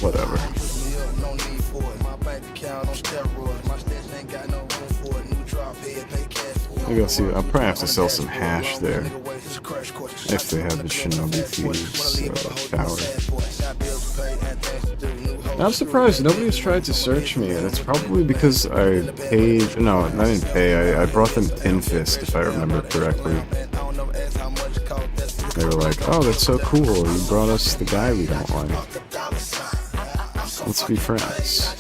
S1: Whatever.
S2: No need for it. My bank account on steroids. My stash ain't got no room for it. New drop head, pay cash for it.
S1: Maybe I'll see. I'll probably have to sell some hash there. If they have the Shinobi Thieves tower. I'm surprised nobody's tried to search me, and it's probably because I paid. No, I didn't pay. I brought them Tin Fist, if I remember correctly. They were like, "Oh, that's so cool. You brought us the guy we don't like. Let's be friends."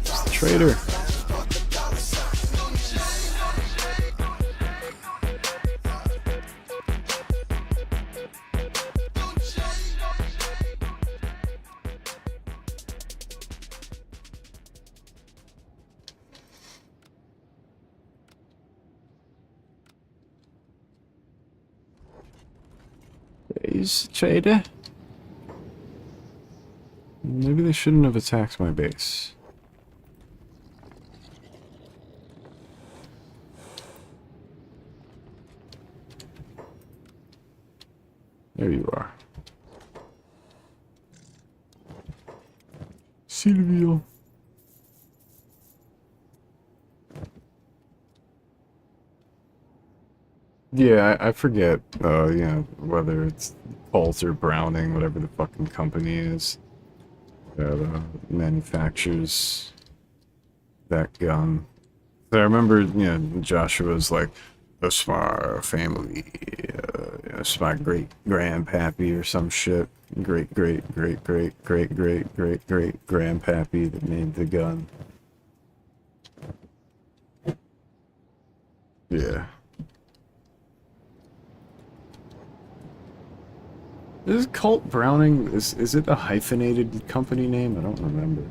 S1: It's the traitor. He's a traitor. Maybe they shouldn't have attacked my base. There you are. Silvio. Yeah, I forget, you know, whether it's Colt or Browning, whatever the fucking company is that manufactures that gun. I remember, you know, Joshua's like, that's my family, that's my great-grandpappy or some shit. Great-great-great-great-great-great-great-grandpappy that made the gun. Yeah. Is Colt Browning, is it a hyphenated company name? I don't remember.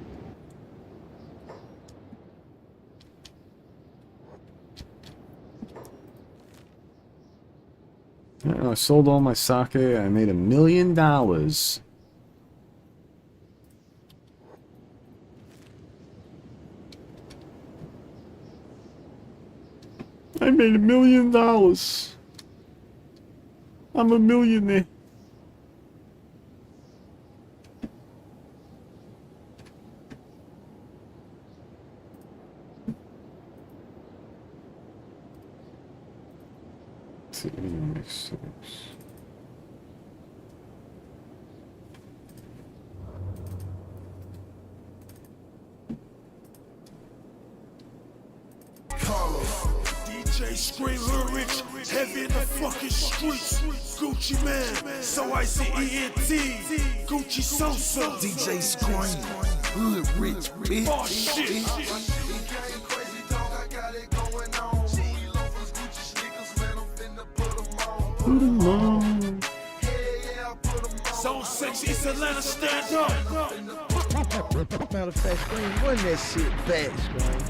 S1: I sold all my sake. I made $1 million. I made $1 million. I'm a millionaire. Makes sense.
S9: DJ Scream Hood Rich, heavy in the fucking streets. Gucci Man, so I see ENT. Gucci Sosa,
S6: DJ Scream, Hood Rich, bitch.
S9: oh shit.
S1: Put 'em on.
S9: Zone 6, East Atlanta, stand up.
S10: Matter of fact, Scream, run that shit back, Scream.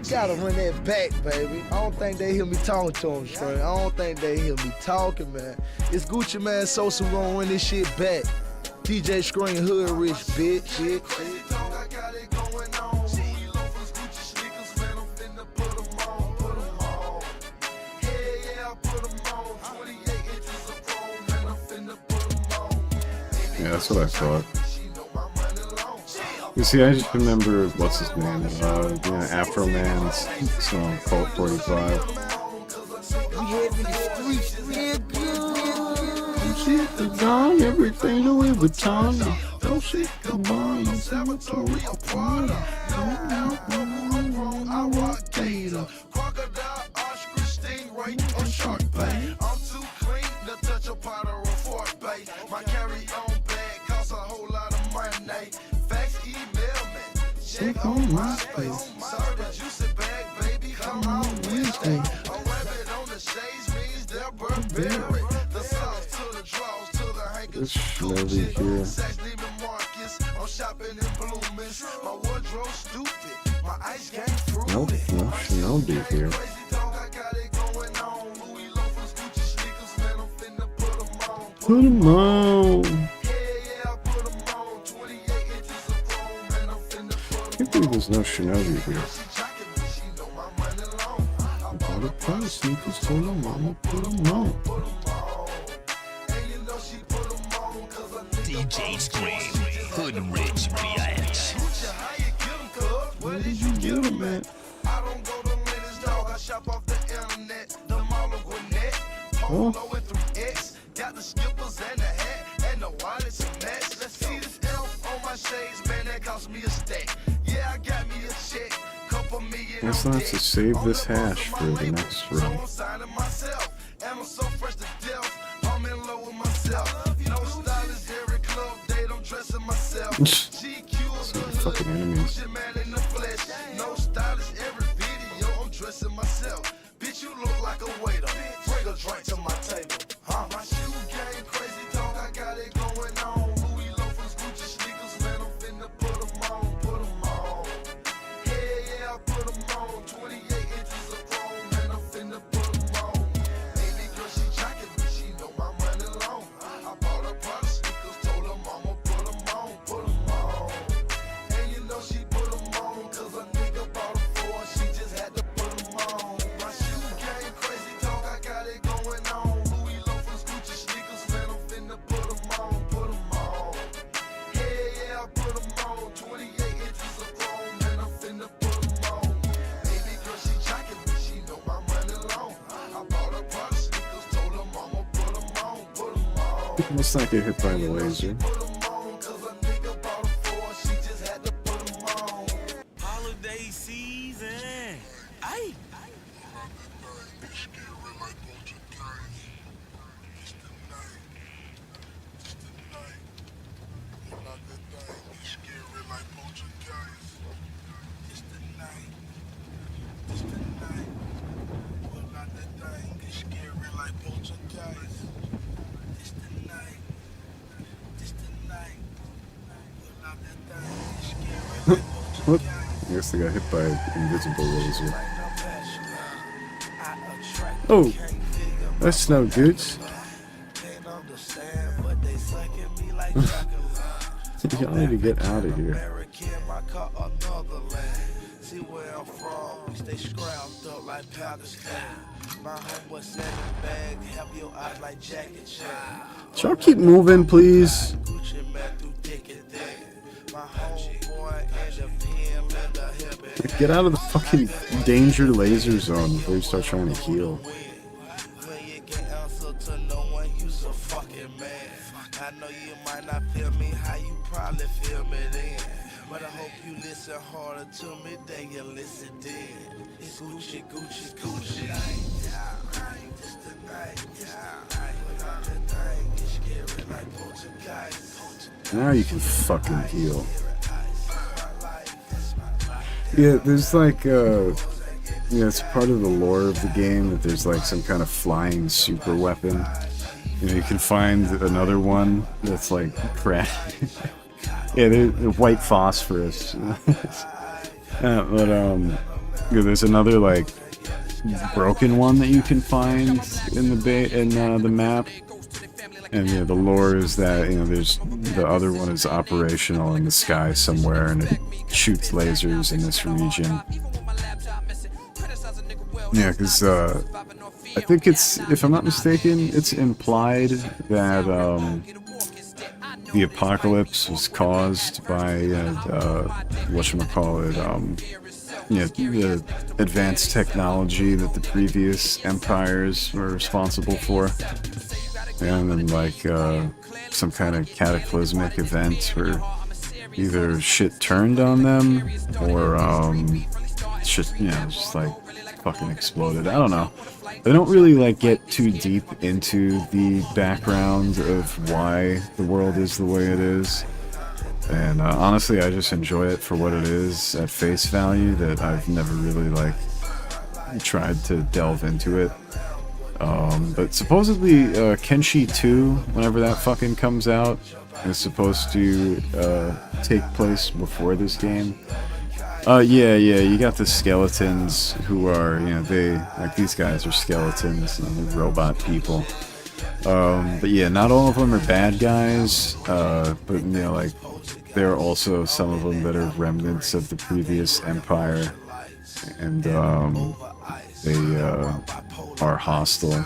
S10: Gotta run that back, baby. I don't think they hear me talking to him, Scream. I don't think they hear me talking, man. It's Gucci Man Sosa gonna run this shit back. DJ Scream Hood Rich, bitch, shit.
S1: Yeah, that's what I thought. You see, I just remember, what's his name? Afro Man's song, Colt 45.
S10: We head in the streets real good.
S1: Shit, the gone, everything Louis Vuitton. Oh shit, come on,
S2: I rock Gator, Crocodile, Oscar, Stingray, or Shark Bait. I'm too clean to touch a pot or a fork bait. My carry-on bag costs a whole lot of money. Fax, email me, check on MySpace. Sorry, the juicy bag, baby, come on Wednesday. A rabbit on the shades means they're Burberry. The socks to the drawers to the
S1: This
S2: hankers.
S1: Shinobi here.
S2: Sex Neiman Marcus, I'm shopping in Bloomers. My wardrobe stupid, my ice game fruity.
S1: Nope, no Shinobi here. Put 'em on. I can't believe there's no Shinobi here. I bought a pair of sneakers, told her mama, put 'em on.
S11: DJ Scream, Hood Rich Reacts.
S1: Where did you get 'em at?
S2: I don't go to Lennox, dog. I shop off the internet. The mall of Gwinnett. Polo and 3X. Got the skippers and the hat. And the wallet's a match. Let's see this elf on my shades, man. That cost me a stack. Yeah, I got me a check. Couple million.
S1: Guess I'll have to save this hash for the next run.
S2: So I'm signing myself. And I'm so fresh to death. I'm in love with myself. No stylist, every club date. I'm dressing myself. GQ
S1: Some fucking enemies.
S2: man in the flesh. No stylist, every video. I'm dressing myself. Bitch, you look like a waiter. Bring a drink to my table. Huh? My shoe game crazy, dog. I got it going on. Louis loafers, Gucci sneakers, man. I'm finna put 'em on, put 'em on. Yeah, I put 'em on. 28 inches of chrome, man. I'm finna put 'em on. Baby girl, she jacking me. She know my money long. I bought her Prada sneakers, told her mama put 'em on, put 'em on. And you know she put 'em on, 'cause a nigga bought her for her. She just had to put 'em on. My shoe game crazy, dog. I got it going on. Louis loafers, Gucci sneakers, man. I'm finna put 'em on, put 'em on. Yeah, I put 'em on. 28 inches of chrome, man. I'm finna put 'em on. Baby girl, she jacking me. She know my money long. I bought her Prada sneakers, told her mama put 'em on, put 'em on.
S1: Let's not get hit by the laser.
S2: Put 'em on, 'cause a nigga bought her for her. She just had to put 'em on.
S11: Holiday season. Aye.
S1: Whoop. I guess they got hit by an invisible laser. Oh, that's no good. Y'all need to get out of here.
S2: See where I'm from, stay scrapped up like Pakistan. My homeboy said in bag, help your eyes like Jackie Chan.
S1: Y'all keep moving, please.
S2: Gucci man through thick and thin. My homeboy and the PM and the hip.
S1: Get out of the fucking danger laser zone before you start trying to heal.
S2: When you can answer to no one, you's a fucking man. I know you might not feel me how you probably feel me then. But I hope you listen harder to me than you listen then. It's Gucci, Gucci, Gucci. This the night, without the thing, it's scary like poltergeist.
S1: Now you can fucking heal. Yeah, there's like, yeah, it's part of the lore of the game that there's like some kind of flying super weapon. You know, you can find another one that's like crap. Yeah, they're white phosphorus. Yeah, but yeah, there's another like broken one that you can find in the map. And yeah, the lore is that, you know, there's the other one is operational in the sky somewhere, and it shoots lasers in this region. Yeah, because I think it's, if I'm not mistaken, it's implied that the apocalypse was caused by whatchamacallit, yeah, the advanced technology that the previous empires were responsible for. And then like some kind of cataclysmic event where either shit turned on them or shit, you know, just like fucking exploded. I don't know. I don't really like get too deep into the background of why the world is the way it is. And honestly, I just enjoy it for what it is at face value, that I've never really like tried to delve into it. But supposedly Kenshi 2, whenever that fucking comes out, is supposed to take place before this game. Yeah, you got the skeletons who are, you know, they, like, these guys are skeletons, you know, robot people. But yeah, not all of them are bad guys, but, you know, like, there are also some of them that are remnants of the previous empire, and they are hostile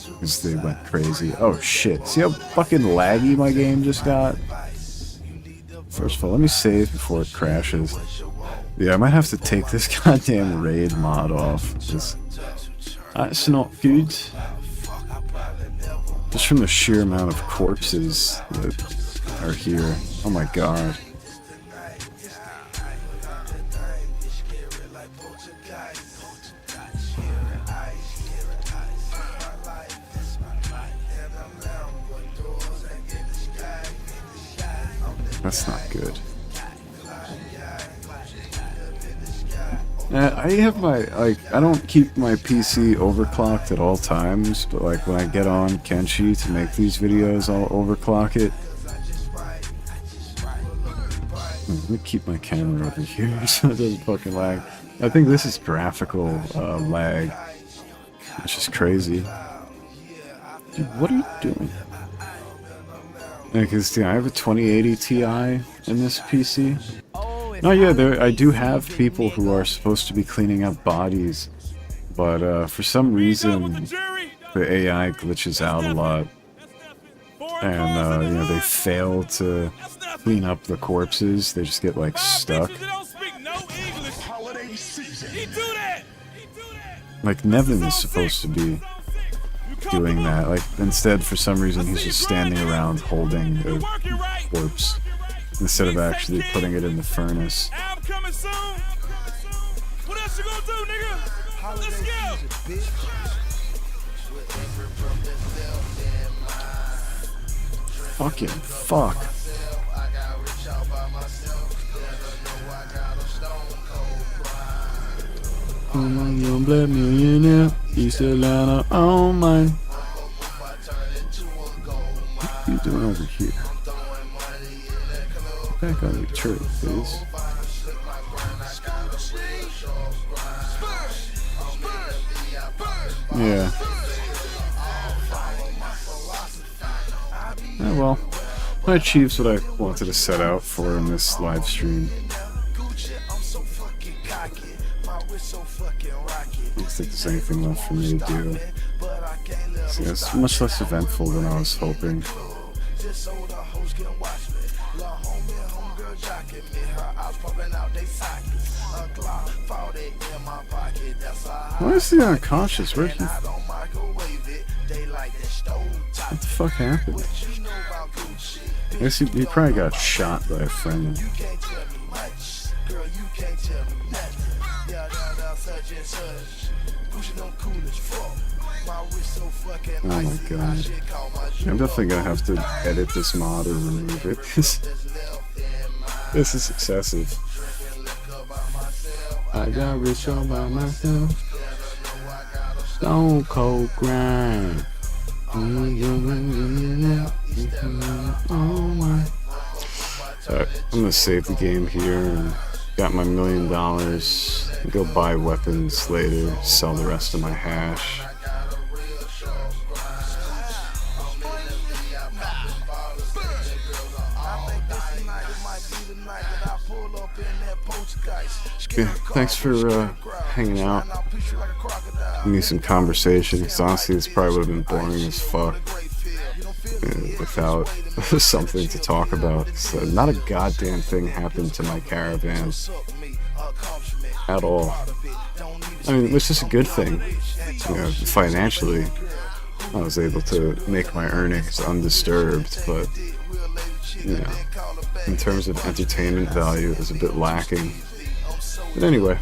S1: because they went crazy. Oh shit, see how fucking laggy my game just got? First of all, let me save before it crashes. Yeah, I might have to take this goddamn raid mod off. That's not good. Just from the sheer amount of corpses that are here. Oh my god. That's not good. I have my, like, I don't keep my PC overclocked at all times, but like when I get on Kenshi to make these videos, I'll overclock it. Let me keep my camera over here so it doesn't fucking lag. I think this is graphical lag. It's just crazy. Dude, what are you doing? Because I have a 2080 Ti in this PC. No, yeah, I do have people who are supposed to be cleaning up bodies, but for some reason the AI glitches out a lot, and you know, they fail to clean up the corpses. They just get like stuck. Like Nevin is supposed to be doing that. Like instead, for some reason, he's just standing around holding a corpse instead of actually putting it in the furnace. Fucking fuck. I'm a young black millionaire, East Atlanta on mine. What are you doing over here? Back on your turret, please. Yeah. Well, I achieved what I wanted to set out for in this live stream. I don't think there's anything left for me to do. So yeah, it's much less eventful than I was hoping. Why is he unconscious? Where he... What the fuck happened? I guess he probably got shot by a friend. Oh my god. I'm definitely gonna have to edit this mod or remove it. This is excessive. I got rich all by myself. Stone cold grind. Alright, I'm gonna save the game here and got my $1 million. Go buy weapons later, sell the rest of my hash. Yeah, thanks for hanging out. Give me some conversation, because honestly this probably would have been boring as fuck without something to talk about. So not a goddamn thing happened to my caravan at all. I mean, it's just a good thing. You know, financially I was able to make my earnings undisturbed, but you know, in terms of entertainment value, it was a bit lacking. But anyway,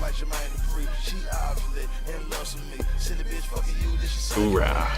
S1: hoorah.